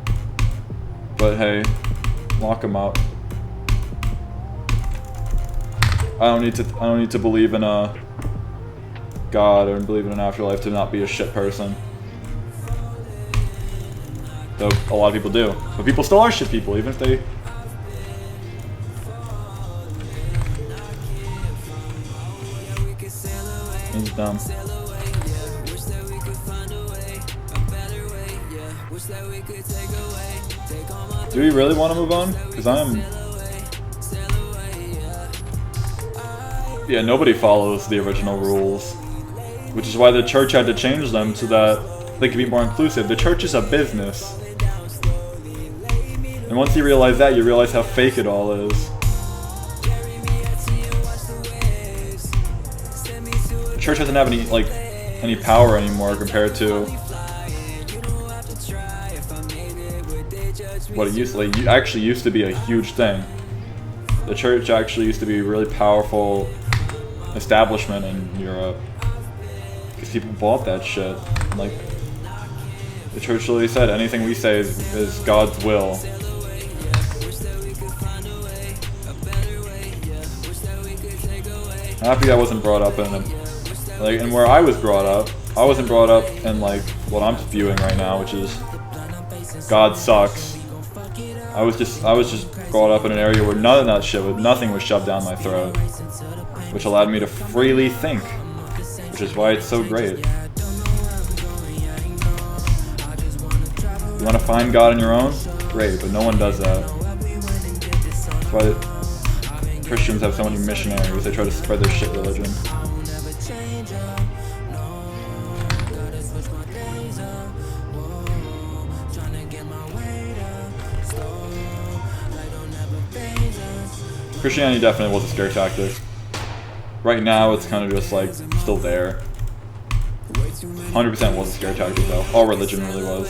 But hey, lock them out. I don't need to believe in a God or believe in an afterlife to not be a shit person. Though a lot of people do, but people still are shit people, even if they. He's dumb. Do we really want to move on? Because I'm... Yeah, nobody follows the original rules. Which is why the church had to change them so that they could be more inclusive. The church is a business. And once you realize that, you realize how fake it all is. The church doesn't have any power anymore compared to what it used to. Like, actually used to be a huge thing. The church actually used to be a really powerful establishment in Europe because people bought that shit. Like, the church literally said anything we say is God's will. I'm happy I wasn't brought up in and where I was brought up, I wasn't brought up in like what I'm viewing right now, which is God sucks. I was just brought up in an area where none of that shit, nothing was shoved down my throat, which allowed me to freely think, which is why it's so great. You want to find God on your own? Great, but no one does that. That's why Christians have so many missionaries. They try to spread their shit religion. Christianity definitely was a scare tactic. Right now, it's kind of just like still there. 100% was a scare tactic though. All religion really was.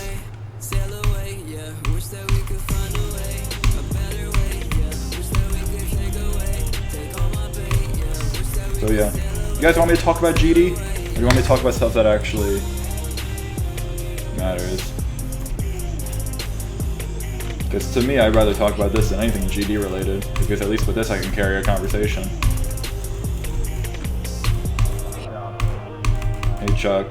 So yeah, you guys want me to talk about GD? Or do you want me to talk about stuff that actually matters? Because to me, I'd rather talk about this than anything GD related, because at least with this I can carry a conversation. Hey Chuck.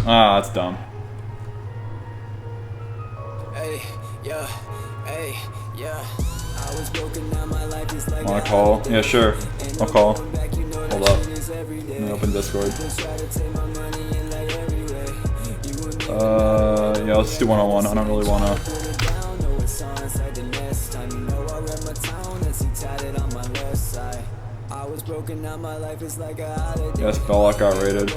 Ah, that's dumb. Wanna call? Yeah, sure. I'll call. Hold up. Let me open Discord. Yeah, let's do one-on-one. I don't really wanna. Yes, Belloc got raided.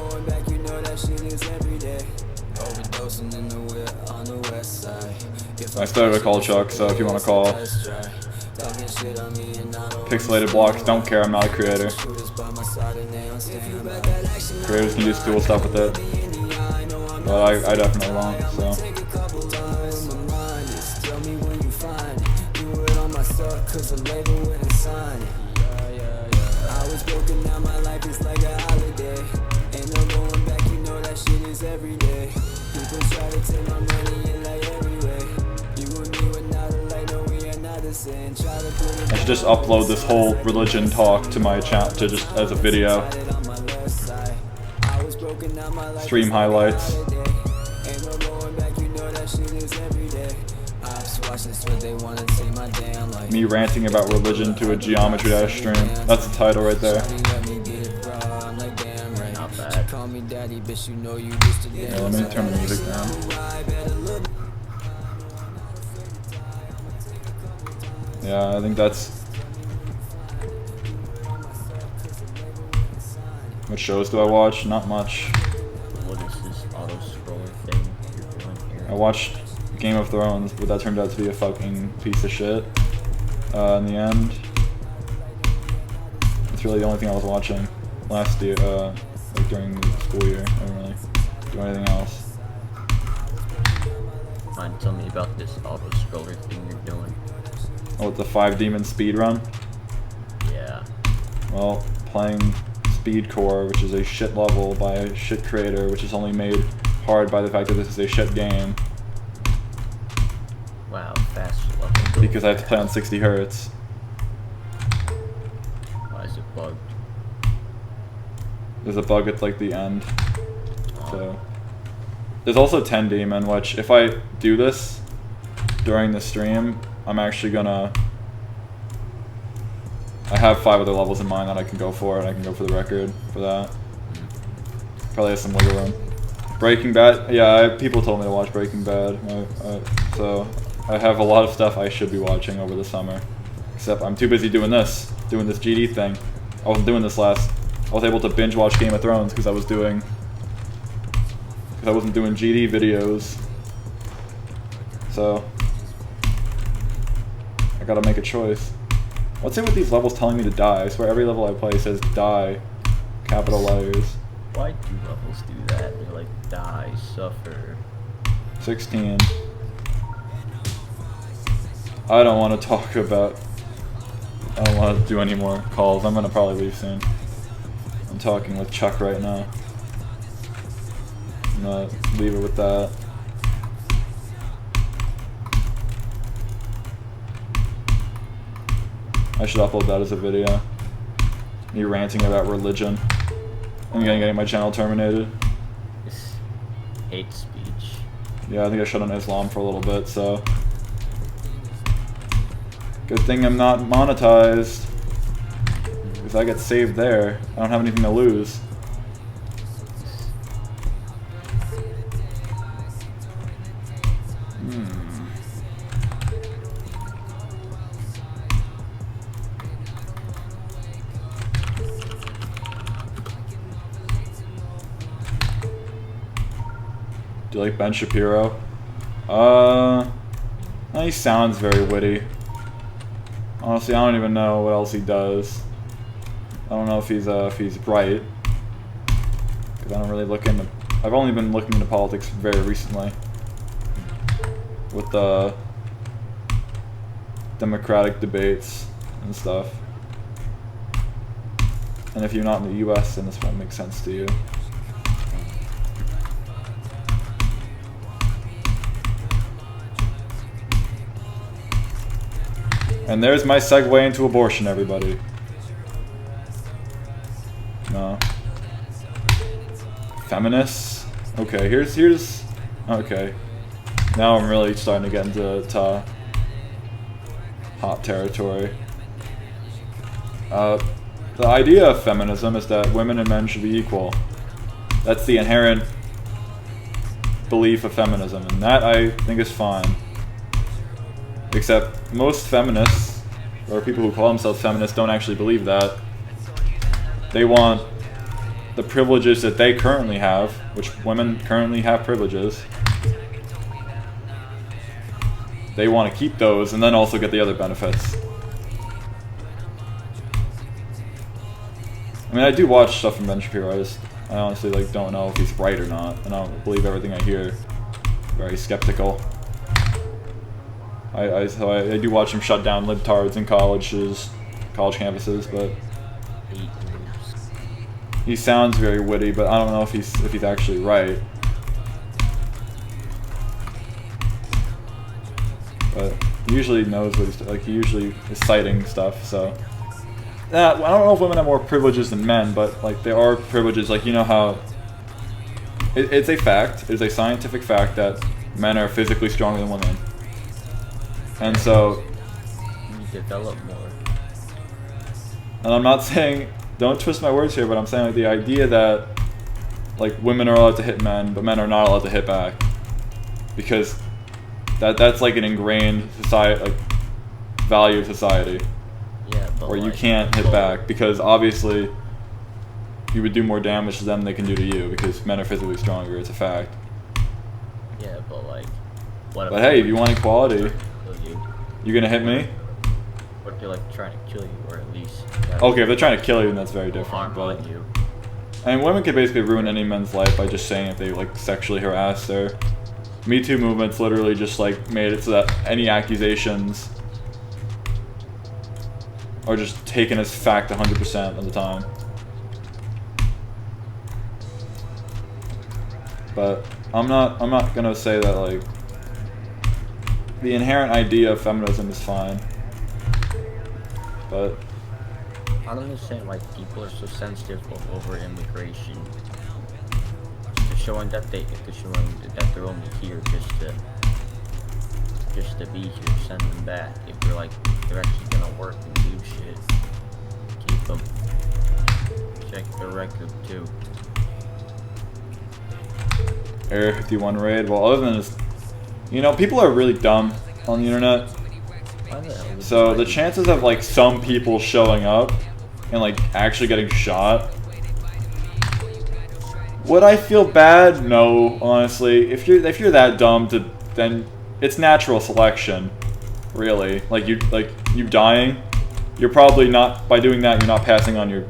I started a call, Chuck, so if you want to call. Pixelated blocks, don't care, I'm not a creator. Creators can do cool stuff with it. But I definitely won't, so. I should just upload this whole religion talk to my channel, to just as a video. Stream highlights. Me ranting about religion to a Geometry Dash stream. That's the title right there. Not bad. Yeah, let me turn the music down. Yeah, I think that's... What shows do I watch? Not much. What is this auto-scroller thing you're doing here? I watched Game of Thrones, but that turned out to be a fucking piece of shit. In the end. It's really the only thing I was watching last year, like during the school year. I didn't really do anything else. Mind, tell me about this auto-scroller thing you're doing. Oh, the 5 demon speedrun? Yeah. Well, playing Speed Core, which is a shit level by a shit creator, which is only made hard by the fact that this is a shit game. Wow, fast level. Because I have to play on 60 hertz. Why is it bugged? There's a bug at like the end. So there's also 10 demon, which if I do this during the stream, I'm actually gonna... I have 5 other levels in mind that I can go for, and I can go for the record for that. Probably has some wiggle room. Breaking Bad, yeah, people told me to watch Breaking Bad, so I have a lot of stuff I should be watching over the summer. Except I'm too busy doing this GD thing. I wasn't doing this last. I was able to binge watch Game of Thrones because I wasn't doing GD videos. So I gotta make a choice. What's it with these levels telling me to die? I swear every level I play says die, capital letters. Why do levels do that? They're like die, suffer. 16. I don't want to talk about. I don't want to do any more calls. I'm gonna probably leave soon. I'm talking with Chuck right now. I'm gonna leave it with that. I should upload that as a video. Me ranting about religion. I'm gonna get my channel terminated. It's hate speech. Yeah, I think I shut on Islam for a little bit, so. Good thing I'm not monetized. Because I get saved there. I don't have anything to lose. Do you like Ben Shapiro? He sounds very witty. Honestly, I don't even know what else he does. I don't know if he's right. Because I don't really look into. I've only been looking into politics very recently. With the Democratic debates and stuff. And if you're not in the U.S., then this won't make sense to you. And there's my segue into abortion, everybody. No. Feminists? Okay, here's... Okay. Now I'm really starting to get into hot territory. The idea of feminism is that women and men should be equal. That's the inherent belief of feminism, and that I think is fine. Except most feminists, or people who call themselves feminists, don't actually believe that. They want the privileges that they currently have, which women currently have privileges. They want to keep those and then also get the other benefits. I mean, I do watch stuff from Ben Shapiro. I honestly don't know if he's right or not, and I don't believe everything I hear. Very skeptical. I do watch him shut down libtards in college campuses, but he sounds very witty, but I don't know if he's actually right. But he usually knows what he's he usually is citing stuff. So I don't know if women have more privileges than men, but there are privileges. You know how it's a fact. It's a scientific fact that men are physically stronger than women. And so, you develop more. And I'm not saying, don't twist my words here, but I'm saying the idea that women are allowed to hit men, but men are not allowed to hit back, because that's an ingrained society, value of society. Yeah, but where you can't hit back because obviously you would do more damage to them than they can do to you because men are physically stronger. It's a fact. Yeah, but what? But hey, if you want equality. You're gonna hit me? But they're trying to kill you, or at least. Okay, if they're trying to kill you, then that's very different. But you. I mean, women could basically ruin any man's life by just saying if they sexually harass their. Me Too movement's literally just made it so that any accusations are just taken as fact 100% of the time. But I'm not gonna say that the inherent idea of feminism is fine, but I don't understand why people are so sensitive over immigration. They're showing that they're only here just to be here. Send them back if they're actually gonna work and do shit. Keep them. Check their record too. Area 51 raid. Well, other than this. People are really dumb on the internet. Why the hell would So you the like- chances of like some people showing up and like actually getting shot. Would I feel bad? No, honestly. If you're that dumb to, then it's natural selection, really. Like you dying, you're probably not, by doing that, you're not passing on your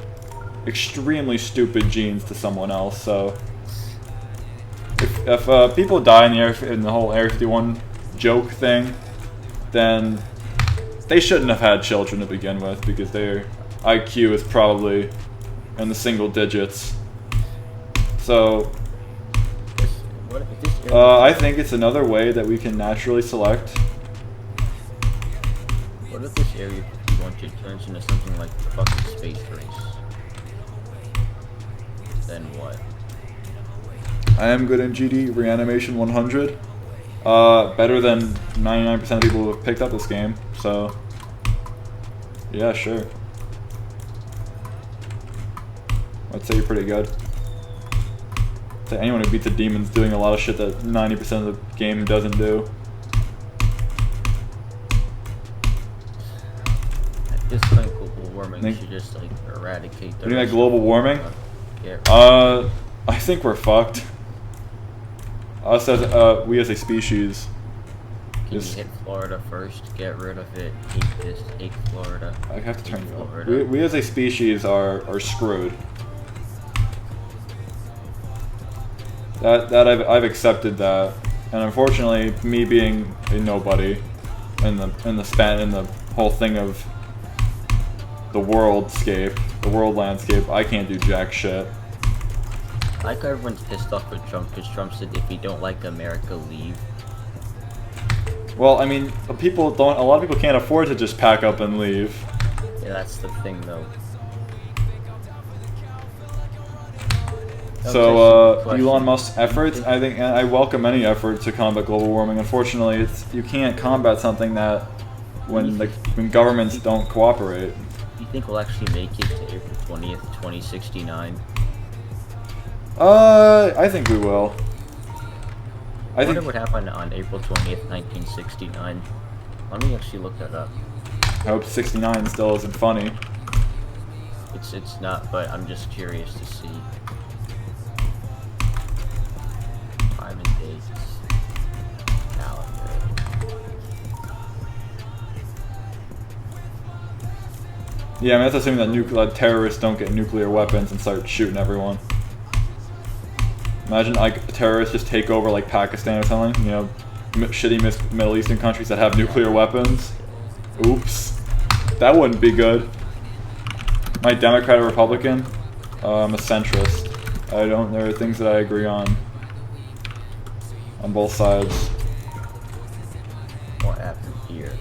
extremely stupid genes to someone else. So if people die in the whole Area 51 joke thing, then they shouldn't have had children to begin with, because their IQ is probably in the single digits. So What if this area- I think it's another way that we can naturally select. What if this area 51 turns into something like the fucking space race? Then what? I am good in GD Reanimation 100. Better than 99% of people who have picked up this game. So yeah, sure. I'd say you're pretty good. To anyone who beats a demon's doing a lot of shit that 90% of the game doesn't do. I just think global warming Think- should just like eradicate the You think rest that global of- warming? Yeah. I think we're fucked. Us as we as a species. Can you Just, hit Florida first? Get rid of it. Take Florida. I have to turn you off. Florida. We as a species are screwed. That I've accepted that, and unfortunately, me being a nobody in the whole thing of the world landscape, I can't do jack shit. I like how everyone's pissed off with Trump because Trump said if you don't like America, leave. Well, I mean, a lot of people can't afford to just pack up and leave. Yeah, that's the thing though. So, Question. Elon Musk's efforts, I think, and I welcome any effort to combat global warming. Unfortunately, you can't combat something that when governments don't cooperate. Do you think we'll actually make it to April 20th, 2069? I think we will. I I wonder think. what happened on April 20th, 1969. Let me actually look that up. I hope 69 still isn't funny. It's not, but I'm just curious to see. Time and dates. Calendar. Yeah, I mean, that's assuming that terrorists don't get nuclear weapons and start shooting everyone. Imagine like terrorists just take over like Pakistan or something. You know, shitty Middle Eastern countries that have nuclear weapons. Oops, that wouldn't be good. Am I Democrat or Republican? I'm a centrist. There are things that I agree on both sides. What happened here?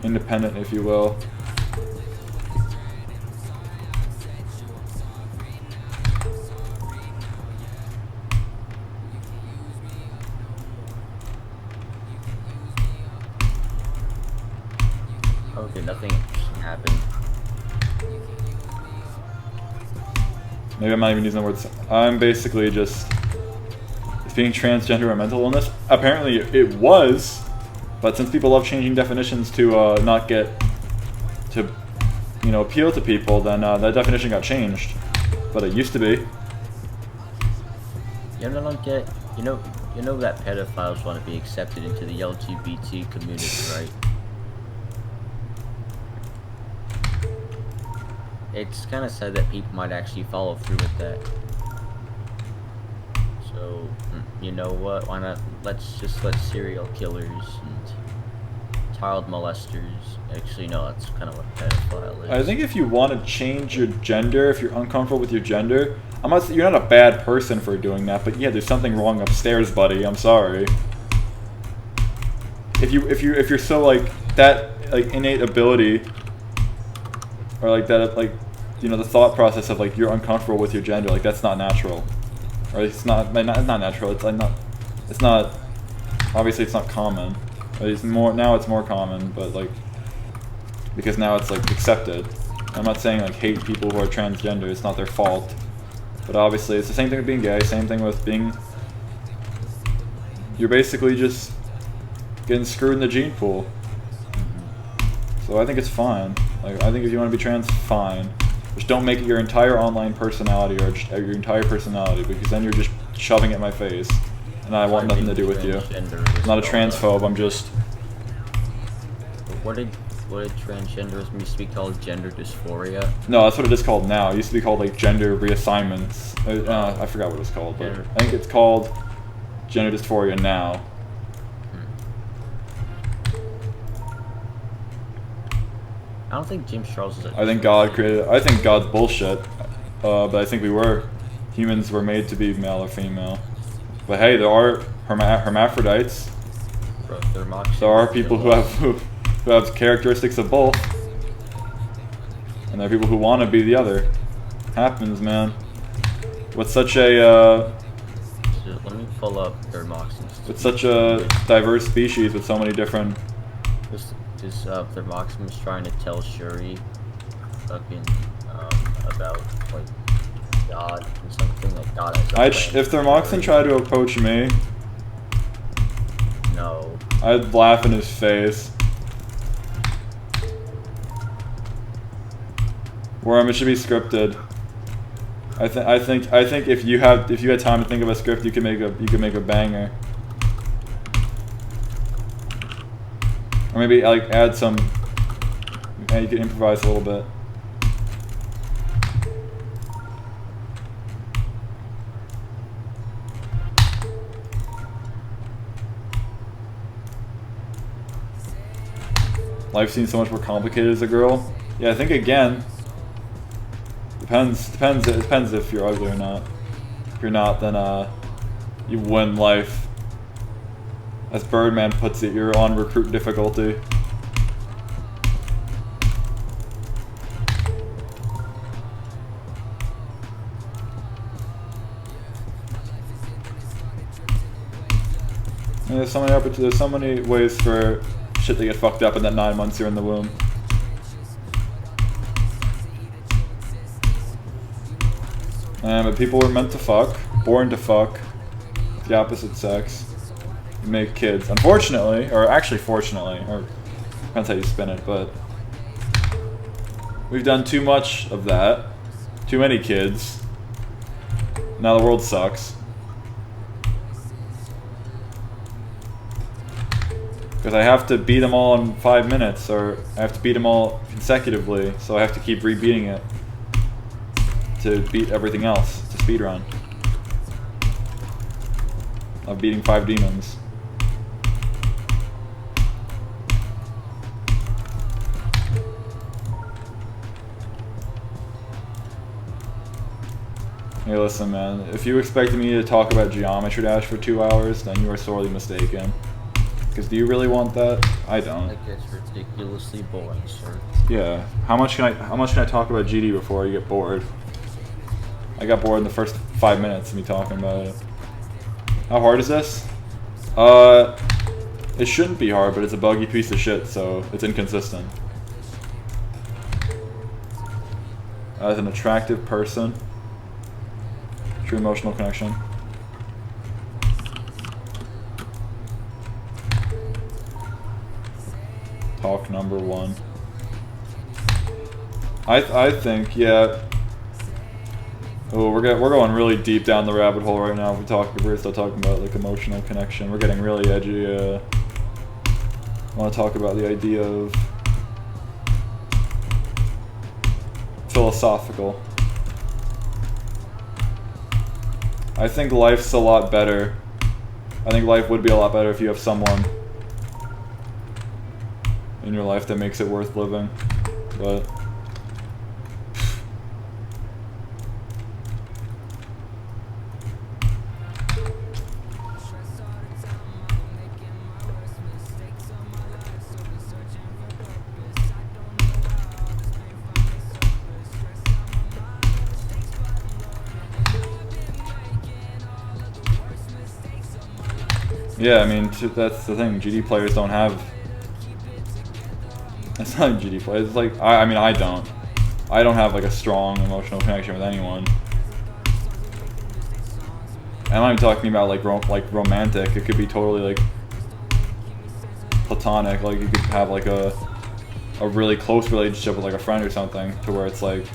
Independent, if you will. Okay, nothing interesting happened. Maybe I'm not even using the words. I'm basically just. Is being transgender a mental illness? Apparently it was, but since people love changing definitions to not get to, appeal to people, then that definition got changed. But it used to be. You don't get. You know that pedophiles want to be accepted into the LGBT community, right? It's kind of sad that people might actually follow through with that. So, you know what? Why not? Let's let serial killers and child molesters. Actually, no, that's kind of what pedophile is. I think if you want to change your gender, if you're uncomfortable with your gender, you're not a bad person for doing that, but yeah, there's something wrong upstairs, buddy. I'm sorry. If you're so like that, like innate ability, or like that, like the thought process of like you're uncomfortable with your gender, like that's not natural, or it's not natural. It's like not. It's not. Obviously, it's not common. It's more now. It's more common, but like because now it's like accepted. I'm not saying like hate people who are transgender. It's not their fault. But obviously, it's the same thing with being gay. Same thing with being. You're basically just getting screwed in the gene pool. So I think it's fine. Like, I think if you want to be trans, fine. Just don't make it your entire online personality or your entire personality, because then you're just shoving it in my face, and I want nothing to do with you. I'm not a transphobe. I'm just. What did transgenderism used to be called? Gender dysphoria? No, that's what it is called now. It used to be called like gender reassignments. I forgot what it's called, but I think it's called gender dysphoria now. I don't think James Charles is. I think God created. I think God's bullshit. But I think humans were made to be male or female. But hey, there are hermaphrodites. There are people who have characteristics of both, and there are people who want to be the other. Happens, man. With such a let me pull up Thermoxin. with such a diverse species with so many different. This Thermoxin was trying to tell Shuri fucking about like God or something, like God has If Thermoxin tried to approach me, no, I'd laugh in his face. Worm, it should be scripted. I think if you had time to think of a script, you could make a banger. Or maybe like add some. Yeah, you could improvise a little bit. Life seems so much more complicated as a girl. Yeah, I think again. Depends if you're ugly or not. If you're not, then you win life. As Birdman puts it, you're on recruit difficulty. And there's so many ways for shit to get fucked up in that 9 months you're in the womb. But people were meant to fuck, born to fuck, the opposite sex, make kids. Unfortunately, or actually fortunately, or depends how you spin it, but we've done too much of that. Too many kids. Now the world sucks. Because I have to beat them all in 5 minutes, or I have to beat them all consecutively, so I have to keep rebeating it to beat everything else, to speedrun. Of beating 5 demons. Hey, listen, man. If you expected me to talk about Geometry Dash for 2 hours, then you are sorely mistaken. Because do you really want that? I don't. That gets ridiculously boring, sir. Yeah. How much can I talk about GD before you get bored? I got bored in the first 5 minutes of me talking about it. How hard is this? It shouldn't be hard, but it's a buggy piece of shit, so it's inconsistent. As an attractive person, true emotional connection. Talk number 1. I think, yeah. Oh, we're going really deep down the rabbit hole right now. We're still talking about like emotional connection. We're getting really edgy. I want to talk about the idea of philosophical. I think life's a lot better. I think life would be a lot better if you have someone in your life that makes it worth living. But yeah, I mean, that's the thing. GD players don't have. It's not GD players. It's like I mean, I don't have like a strong emotional connection with anyone. And I'm not even talking about like romantic. It could be totally like platonic. Like you could have like a a really close relationship with like a friend or something, to where it's like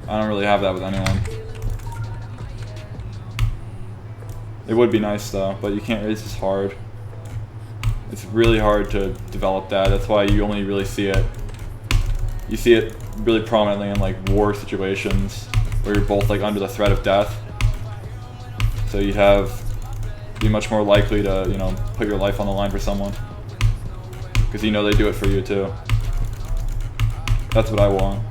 I don't really have that with anyone. It would be nice though, but you can't. It's just hard. It's really hard to develop that. That's why you only really see it. You see it really prominently in like war situations where you're both like under the threat of death. So you'd be much more likely to, you know, put your life on the line for someone, because you know they do it for you too. That's what I want.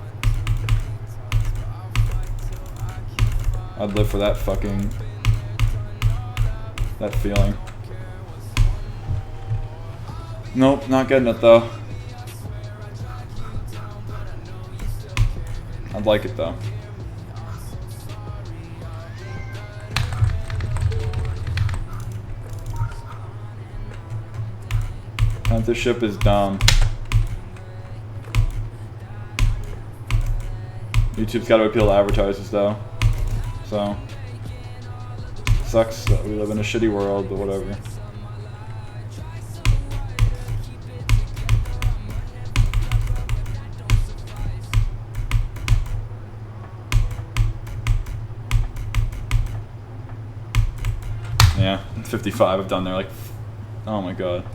I'd live for that feeling. Nope, not getting it though. I'd like it though. Censorship is dumb. YouTube's got to appeal to advertisers though. So, sucks that we live in a shitty world, but whatever. Yeah, 55 I've done there, like, oh my god.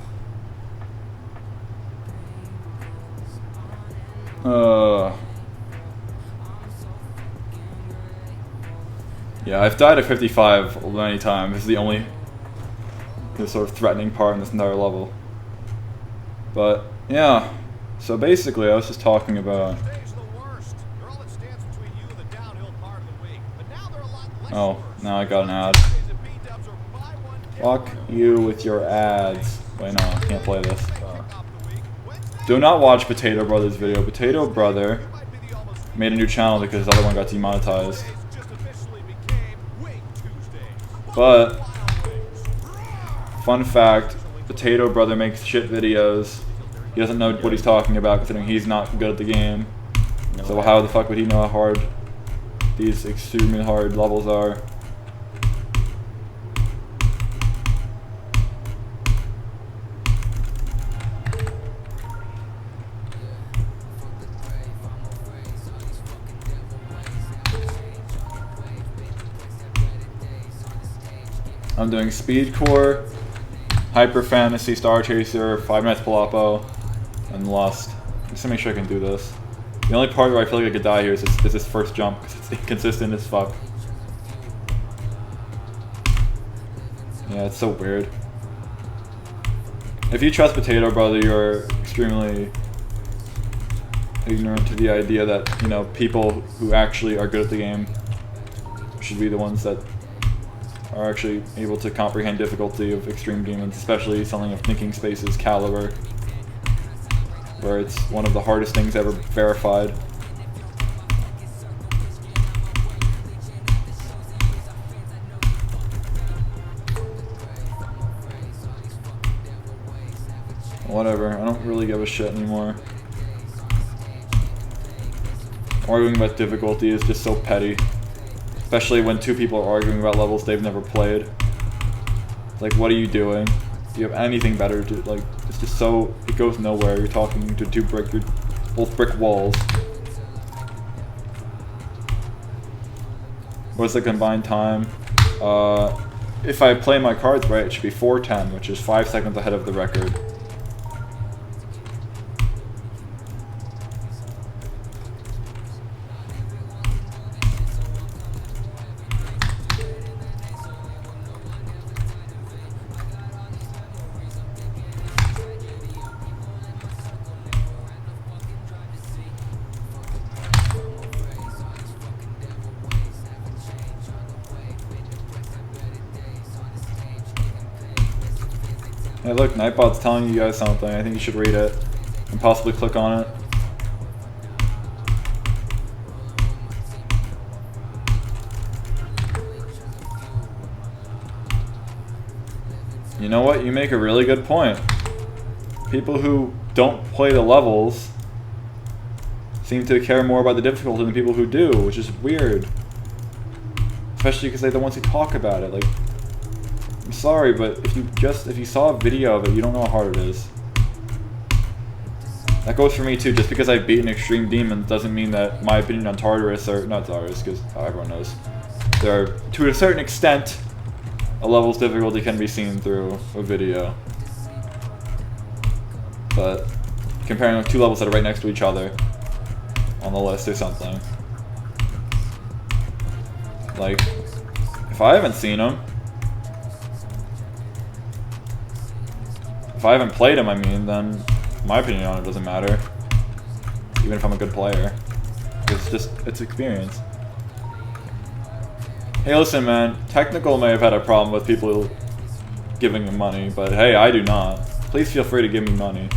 Yeah, I've died at 55 many times. This is the only sort of threatening part in this entire level. But, yeah. So basically, I was just talking about... Oh, now I got an ad. Fuck you with your ads. Wait, no, I can't play this. Do not watch Potato Brother's video. Potato Brother made a new channel because the other one got demonetized. But, fun fact, Potato Brother makes shit videos. He doesn't know what he's talking about, considering he's not good at the game. So how the fuck would he know how hard these extremely hard levels are? I'm doing Speedcore, Hyper Fantasy, Star Chaser, 5 Nights Palapo, and Lust. Just to make sure I can do this. The only part where I feel like I could die here is this first jump, because it's inconsistent as fuck. Yeah, it's so weird. If you trust Potato Brother, you're extremely ignorant to the idea that, you know, people who actually are good at the game should be the ones that are actually able to comprehend difficulty of extreme demons, especially something of Thinking Space's caliber, where it's one of the hardest things ever verified. Whatever, I don't really give a shit anymore. Arguing about difficulty is just so petty. Especially when two people are arguing about levels they've never played. Like, what are you doing? Do you have anything better to, like, it's just so, it goes nowhere. You're talking to both brick walls. What's the combined time? If I play my cards right, it should be 4:10, which is 5 seconds ahead of the record. Hey look, Nightbot's telling you guys something. I think you should read it and possibly click on it. You know what? You make a really good point. People who don't play the levels seem to care more about the difficulty than people who do, which is weird. Especially because they're the ones who talk about it. Like, I'm sorry, but if you saw a video of it, you don't know how hard it is. That goes for me too. Just because I've beaten Extreme Demons doesn't mean that my opinion on Tartarus, or not Tartarus, because everyone knows, there are, to a certain extent, a level's difficulty can be seen through a video. But comparing two levels that are right next to each other on the list or something. Like, if I haven't seen them, if I haven't played them, I mean, then my opinion on it doesn't matter. Even if I'm a good player. It's experience. Hey, listen, man. Technical may have had a problem with people giving him money, but hey, I do not. Please feel free to give me money.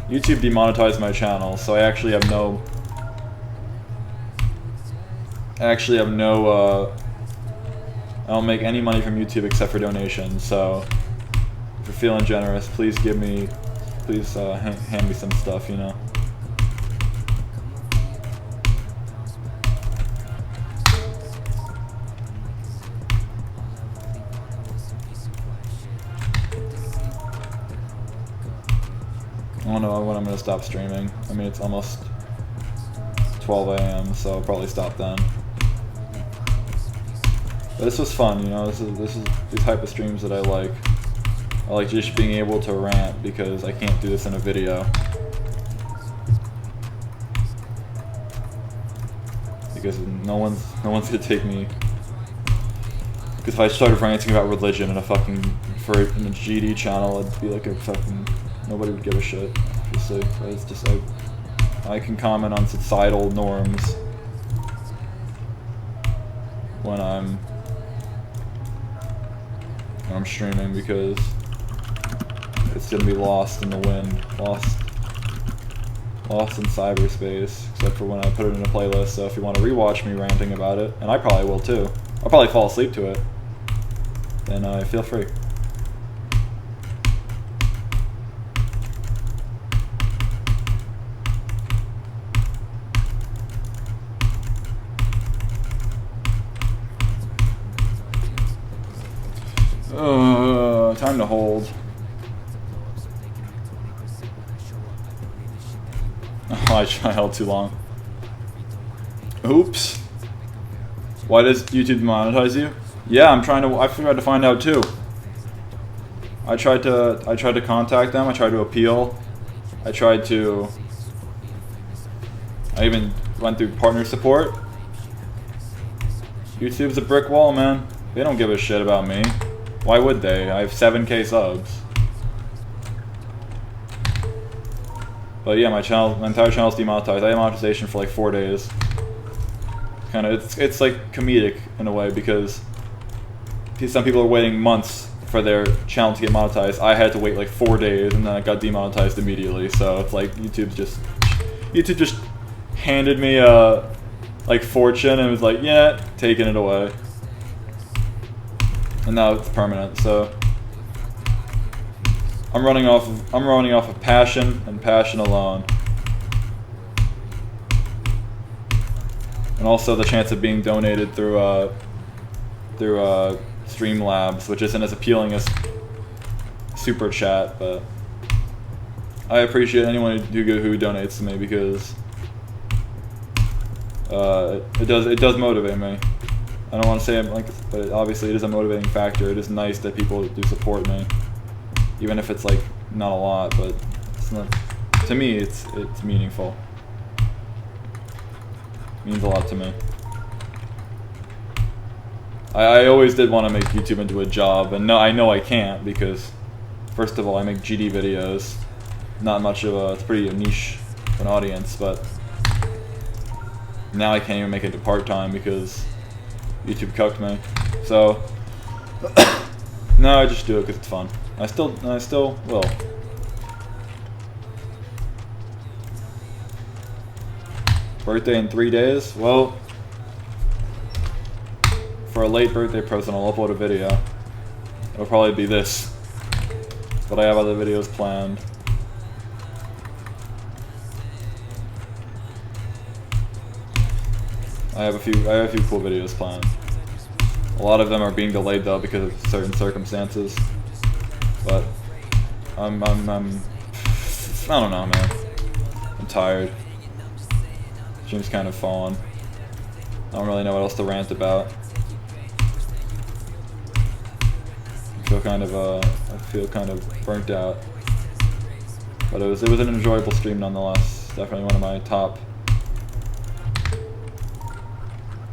YouTube demonetized my channel, so I actually have no... I don't make any money from YouTube except for donations, so... If you're feeling generous, please give me... Please hand me some stuff, you know? I don't know when I'm gonna stop streaming. I mean, it's almost 12 a.m., so I'll probably stop then. But this was fun, you know. This is these type of streams that I like. I like just being able to rant because I can't do this in a video. Because no one's gonna take me. Because if I started ranting about religion in a GD channel, it'd be like a fucking... Nobody would give a shit, obviously. But it's just like, I can comment on societal norms when I'm streaming because it's gonna be lost in the wind, lost in cyberspace, except for when I put it in a playlist. So if you want to rewatch me ranting about it, and I probably will too, I'll probably fall asleep to it, then feel free. Time to hold. Oh, I held too long. Oops. Why does YouTube monetize you? Yeah, I forgot to find out too. I tried to contact them, I tried to appeal. I even went through partner support. YouTube's a brick wall, man. They don't give a shit about me. Why would they? I have 7K subs. But yeah, my entire channel's demonetized. I had monetization for like 4 days. It's like comedic in a way because some people are waiting months for their channel to get monetized. I had to wait like 4 days and then I got demonetized immediately. So it's like YouTube just handed me a like fortune and was like, yeah, taking it away. And now it's permanent, so I'm running off of passion and passion alone. And also the chance of being donated through Streamlabs, which isn't as appealing as Super Chat, but I appreciate anyone who donates to me because it does motivate me. I don't want to say it like, but obviously it is a motivating factor. It is nice that people do support me, even if it's like not a lot. But it's not. To me, it's meaningful. It means a lot to me. I always did want to make YouTube into a job, and I know I can't because, first of all, I make GD videos. Not much of it's pretty niche of an audience, but now I can't even make it to part-time because YouTube cucked me. So no, I just do it because it's fun. I still will. Birthday in 3 days? Well, for a late birthday present, I'll upload a video. It'll probably be this, but I have other videos planned. I have a few cool videos planned. A lot of them are being delayed though because of certain circumstances. But I don't know, man. I'm tired. Stream's kind of fallen. I don't really know what else to rant about. I feel kind of burnt out. But it was an enjoyable stream nonetheless. Definitely one of my top.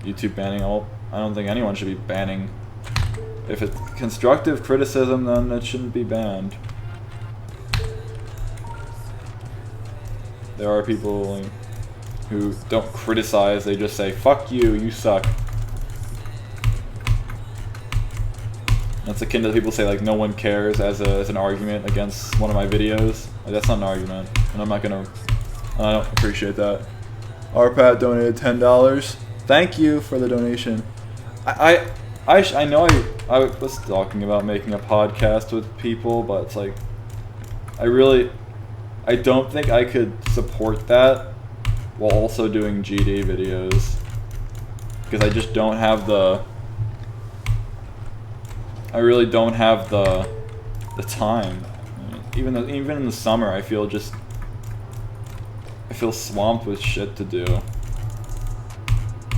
YouTube banning. I don't think anyone should be banning. If it's constructive criticism, then it shouldn't be banned. There are people who don't criticize, they just say, fuck you, you suck. That's akin to people say like no one cares as an argument against one of my videos. Like, that's not an argument, and I'm not gonna. I don't appreciate that. Arpat donated $10. Thank you for the donation. I know I was talking about making a podcast with people, but it's like I don't think I could support that while also doing GD videos, because I just don't have the. I really don't have the time. I mean, even in the summer, I feel swamped with shit to do.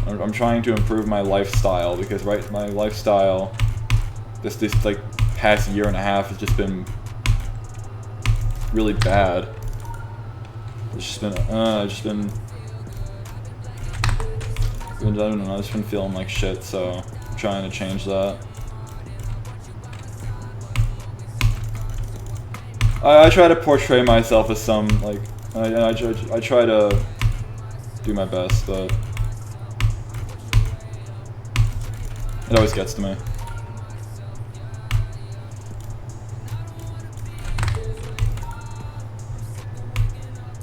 I'm trying to improve my lifestyle because my lifestyle this like past year and a half has just been really bad. It's just been I don't know, I've just been feeling like shit, so I'm trying to change that. I try to portray myself as some, like, I try to do my best, but it always gets to me.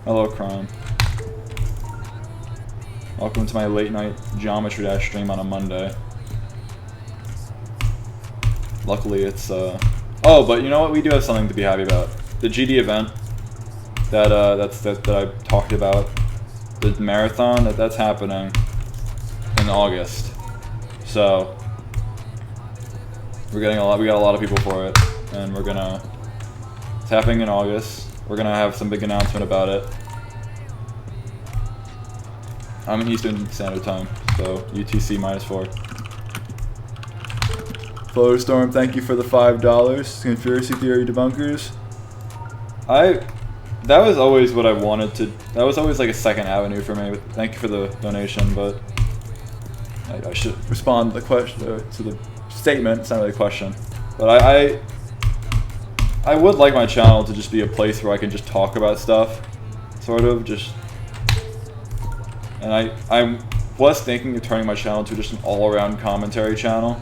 Hello, Crime. Welcome to my late night Geometry Dash stream on a Monday. Luckily it's, oh, but you know what? We do have something to be happy about. The GD event that I talked about, the marathon, that's happening in August. So we got a lot of people for it, and it's happening in August. We're gonna have some big announcement about it. I'm in Eastern Standard Time, so UTC -4. Flowstorm, thank you for the $5. Conspiracy Theory Debunkers. That was always what I wanted to. That was always like a second avenue for me. But thank you for the donation, but I should respond to the question to the statement. It's not really a question, but I would like my channel to just be a place where I can just talk about stuff, sort of just. And I was thinking of turning my channel to just an all-around commentary channel.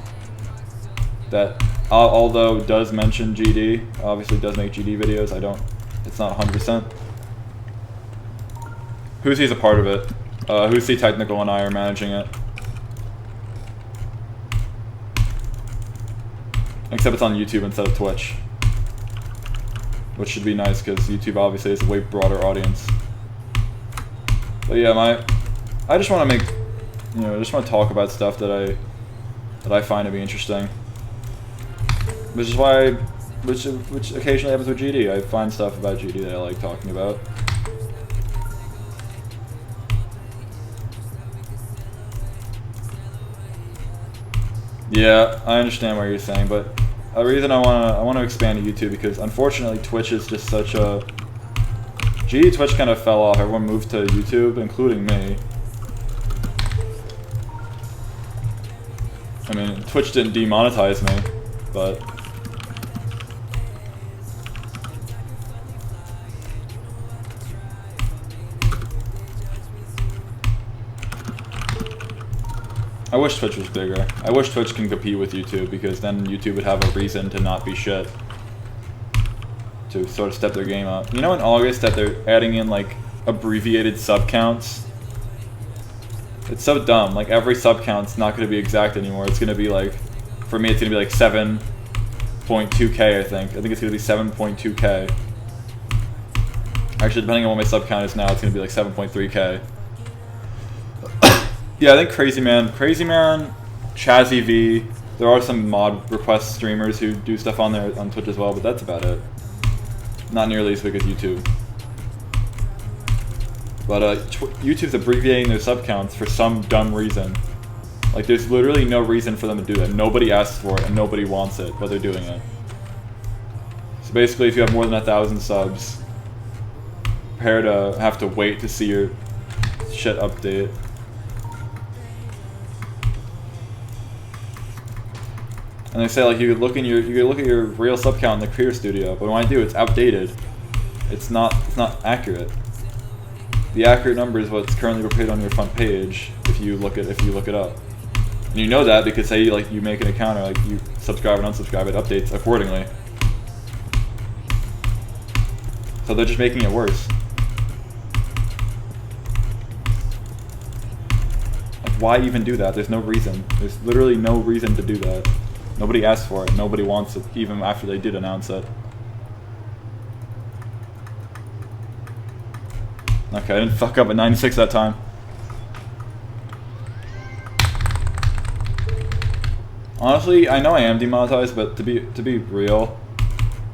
That, although does mention GD, obviously does make GD videos, it's not 100%. Who's a part of it. Who's Technical and I are managing it. Except it's on YouTube instead of Twitch. Which should be nice, because YouTube obviously has a way broader audience. But yeah, I just want to make, I just want to talk about stuff that I find to be interesting. Which is why, which occasionally happens with GD. I find stuff about GD that I like talking about. Yeah, I understand what you're saying, but a reason I want to expand to YouTube because unfortunately Twitch is just such a GD. Twitch kind of fell off. Everyone moved to YouTube, including me. I mean, Twitch didn't demonetize me, but I wish Twitch was bigger. I wish Twitch can compete with YouTube, because then YouTube would have a reason to not be shit. To sort of step their game up. You know in August that they're adding in like abbreviated sub counts? It's so dumb. Like every sub count's not going to be exact anymore. It's going to be like, for me it's going to be like 7.2k I think. I think it's going to be 7.2k. Actually, depending on what my sub count is now, it's going to be like 7.3k. Yeah, I think Crazy Man, Chazzy V, There are some mod request streamers who do stuff on there on Twitch as well, but that's about it. Not nearly as big as YouTube. But YouTube's abbreviating their sub counts for some dumb reason. Like, there's literally no reason for them to do that. Nobody asks for it and nobody wants it, but they're doing it. So basically, if you have more than 1,000 subs, prepare to have to wait to see your shit update. And they say, like, you could look at your real sub count in the Creator Studio, but when I do, it's outdated. It's not accurate. The accurate number is what's currently repeated on your front page if you look it up. And you know that because say you make an account or like you subscribe and unsubscribe, it updates accordingly. So they're just making it worse. Like, why even do that? There's no reason. There's literally no reason to do that. Nobody asked for it. Nobody wants it, even after they did announce it. Okay, I didn't fuck up at 96 that time. Honestly, I know I am demonetized, but to be real,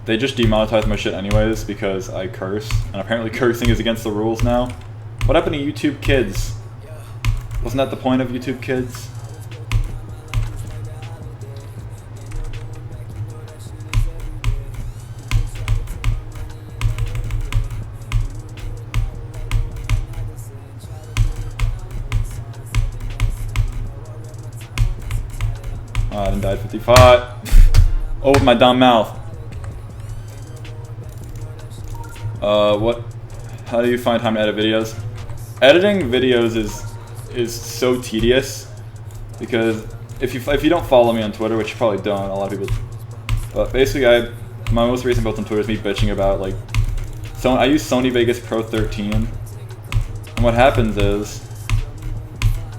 they just demonetize my shit anyways because I curse, and apparently cursing is against the rules now. What happened to YouTube Kids? Wasn't that the point of YouTube Kids? Oh, I done died 55. Oh, with my dumb mouth. How do you find time to edit videos? Editing videos is so tedious because if you don't follow me on Twitter, which you probably don't, a lot of people. But basically, my most recent post on Twitter is me bitching about like, so I use Sony Vegas Pro 13, and what happens is,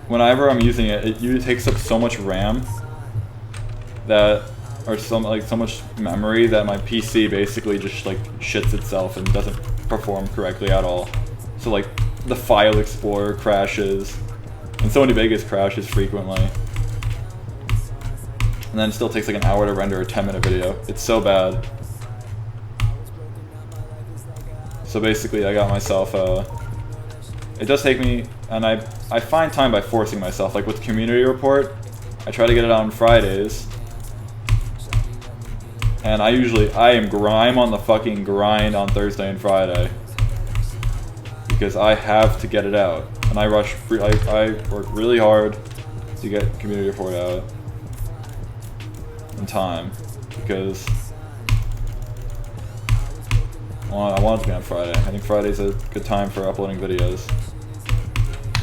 whenever I'm using it, it takes up so much RAM or so much memory that my PC basically just like shits itself and doesn't perform correctly at all. So like the file explorer crashes, and Sony Vegas crashes frequently. And then it still takes like an hour to render a 10-minute video. It's so bad. So basically I got myself it does take me, and I find time by forcing myself. Like with Community Report, I try to get it out on Fridays. And I'm on the fucking grind on Thursday and Friday because I have to get it out, and I work really hard to get Community Report out in time because I want it to be on Friday. I think Friday's a good time for uploading videos.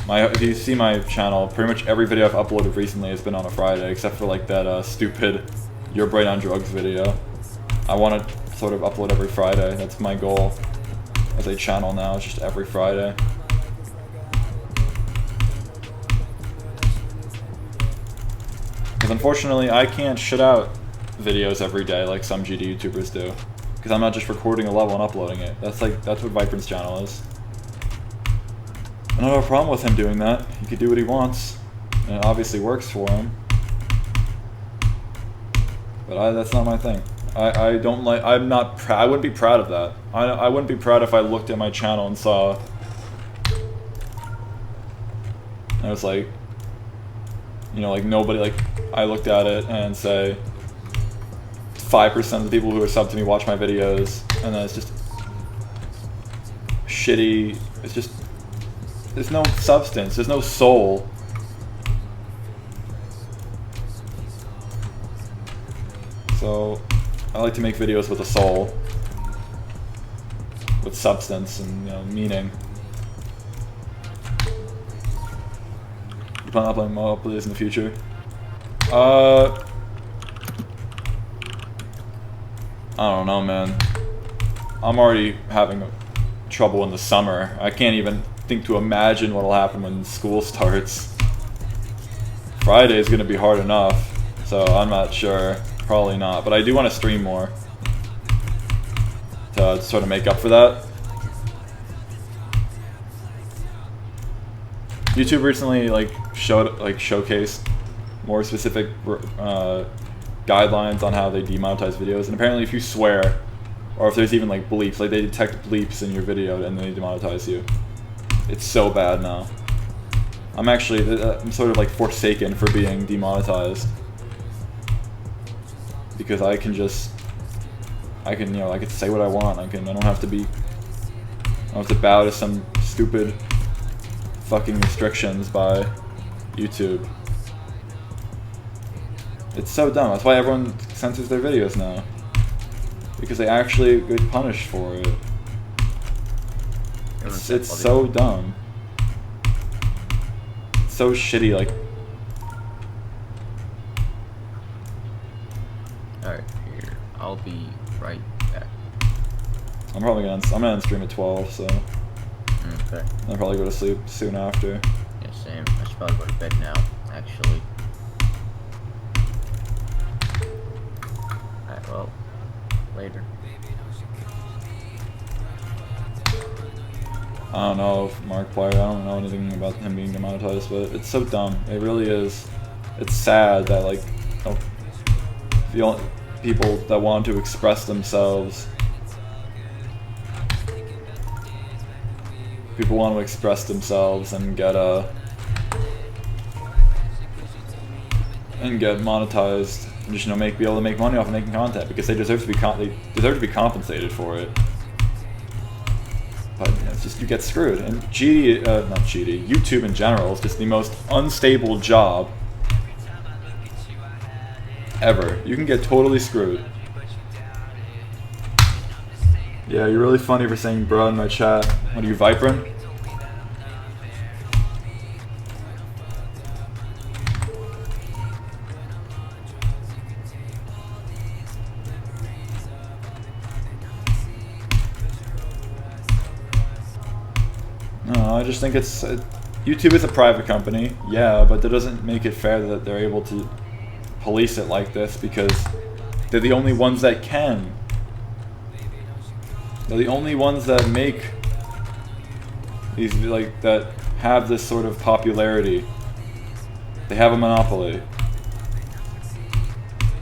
If you see my channel, pretty much every video I've uploaded recently has been on a Friday, except for like that stupid Your Brain on Drugs video. I want to sort of upload every Friday. That's my goal as a channel now. It's just every Friday. Because unfortunately, I can't shit out videos every day like some GD YouTubers do. Because I'm not just recording a level and uploading it. That's what vibin's channel is. I don't have a problem with him doing that. He could do what he wants, and it obviously works for him. But that's not my thing. I wouldn't be proud of that. I wouldn't be proud if I looked at my channel and saw, and it was like, you know, like nobody, like I looked at it and say 5% of the people who are subbed to me watch my videos, and then it's just shitty. It's just, there's no substance, there's no soul. So I like to make videos with a soul, with substance and, you know, meaning. You plan on uploading more uploads in the future? I don't know, man. I'm already having trouble in the summer. I can't even think to imagine what'll happen when school starts. Friday is gonna be hard enough, so I'm not sure. Probably not, but I do want to stream more to sort of make up for that. YouTube recently showcased more specific guidelines on how they demonetize videos. And apparently, if you swear, or if there's even like bleeps, like they detect bleeps in your video and then they demonetize you. It's so bad now. I'm sort of like forsaken for being demonetized because I can say what I want. I don't have to bow to some stupid fucking restrictions by YouTube. It's so dumb. That's why everyone censors their videos now. Because they actually get punished for it. It's so dumb. It's so shitty, like... Alright, here. I'll be right back. I'm gonna end stream at 12, so... Okay. I'll probably go to sleep soon after. Yeah, same. I should probably go to bed now, actually. Alright, well, later. I don't know if Markiplier, I don't know anything about him being demonetized, but it's so dumb. It really is. It's sad that, like, people that want to express themselves, and get monetized and just be able to make money off of making content because they deserve to be compensated for it. But it's just, you get screwed. And YouTube in general is just the most unstable job ever. You can get totally screwed. Yeah, you're really funny for saying bruh in my chat. What are you, vibin? No, I just think it's... YouTube is a private company, yeah, but that doesn't make it fair that they're able to police it like this because they're the only ones that can. They're the only ones that make these, like, that have this sort of popularity. They have a monopoly.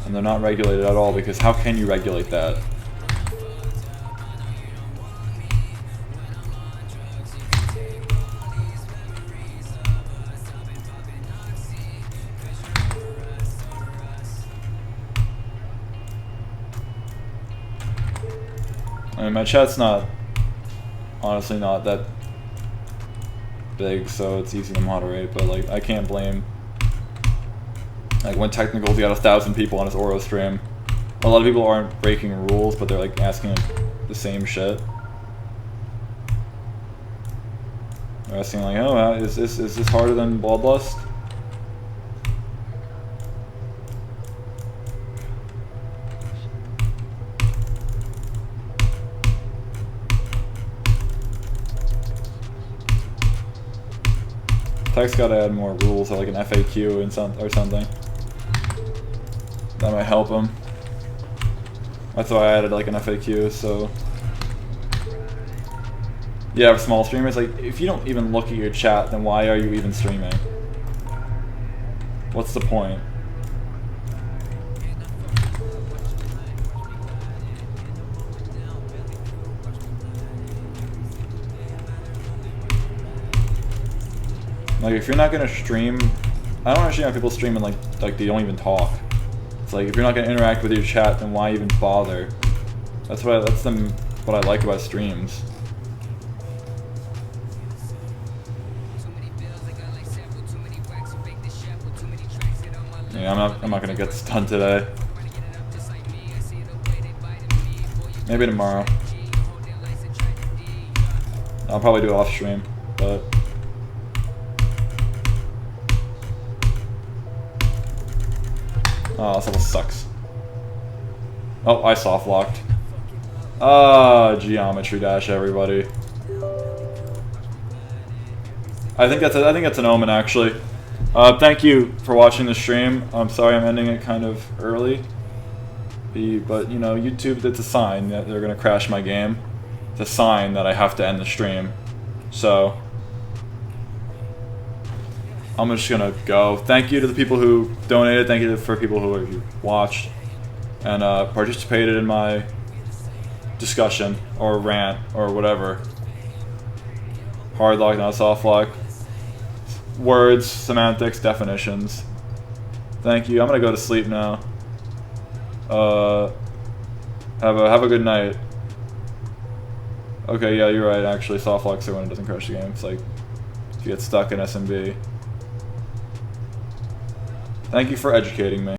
And they're not regulated at all because how can you regulate that? I mean, my chat's honestly not that big, so it's easy to moderate, but like, I can't blame, like, when Technical's got 1,000 people on his Oro stream, a lot of people aren't breaking rules, but they're like asking like, the same shit. They're asking like, oh, is this harder than Bloodlust? Tech's gotta add more rules, or like an FAQ or something. That might help him. That's why I added like an FAQ, so... Yeah, for small streamers, like, if you don't even look at your chat, then why are you even streaming? What's the point? Like, if you're not gonna stream, I don't understand how people stream and like they don't even talk. It's like, if you're not gonna interact with your chat, then why even bother? That's what I like about streams. Yeah, I'm not gonna get this done today. Maybe tomorrow. I'll probably do it off stream, but. Oh, this level sucks. Oh, I soft locked. Geometry dash, everybody. I think that's an omen, actually. Thank you for watching the stream. I'm sorry I'm ending it kind of early. But, you know, YouTube, it's a sign that they're gonna crash my game. It's a sign that I have to end the stream. So... I'm just gonna go. Thank you to the people who donated. Thank you for people who watched and participated in my discussion or rant or whatever. Hard lock, not soft lock. Words, semantics, definitions. Thank you. I'm gonna go to sleep now. Have a good night. Okay, yeah, you're right. Actually, soft locks are when it doesn't crash the game. It's like if you get stuck in SMB. Thank you for educating me.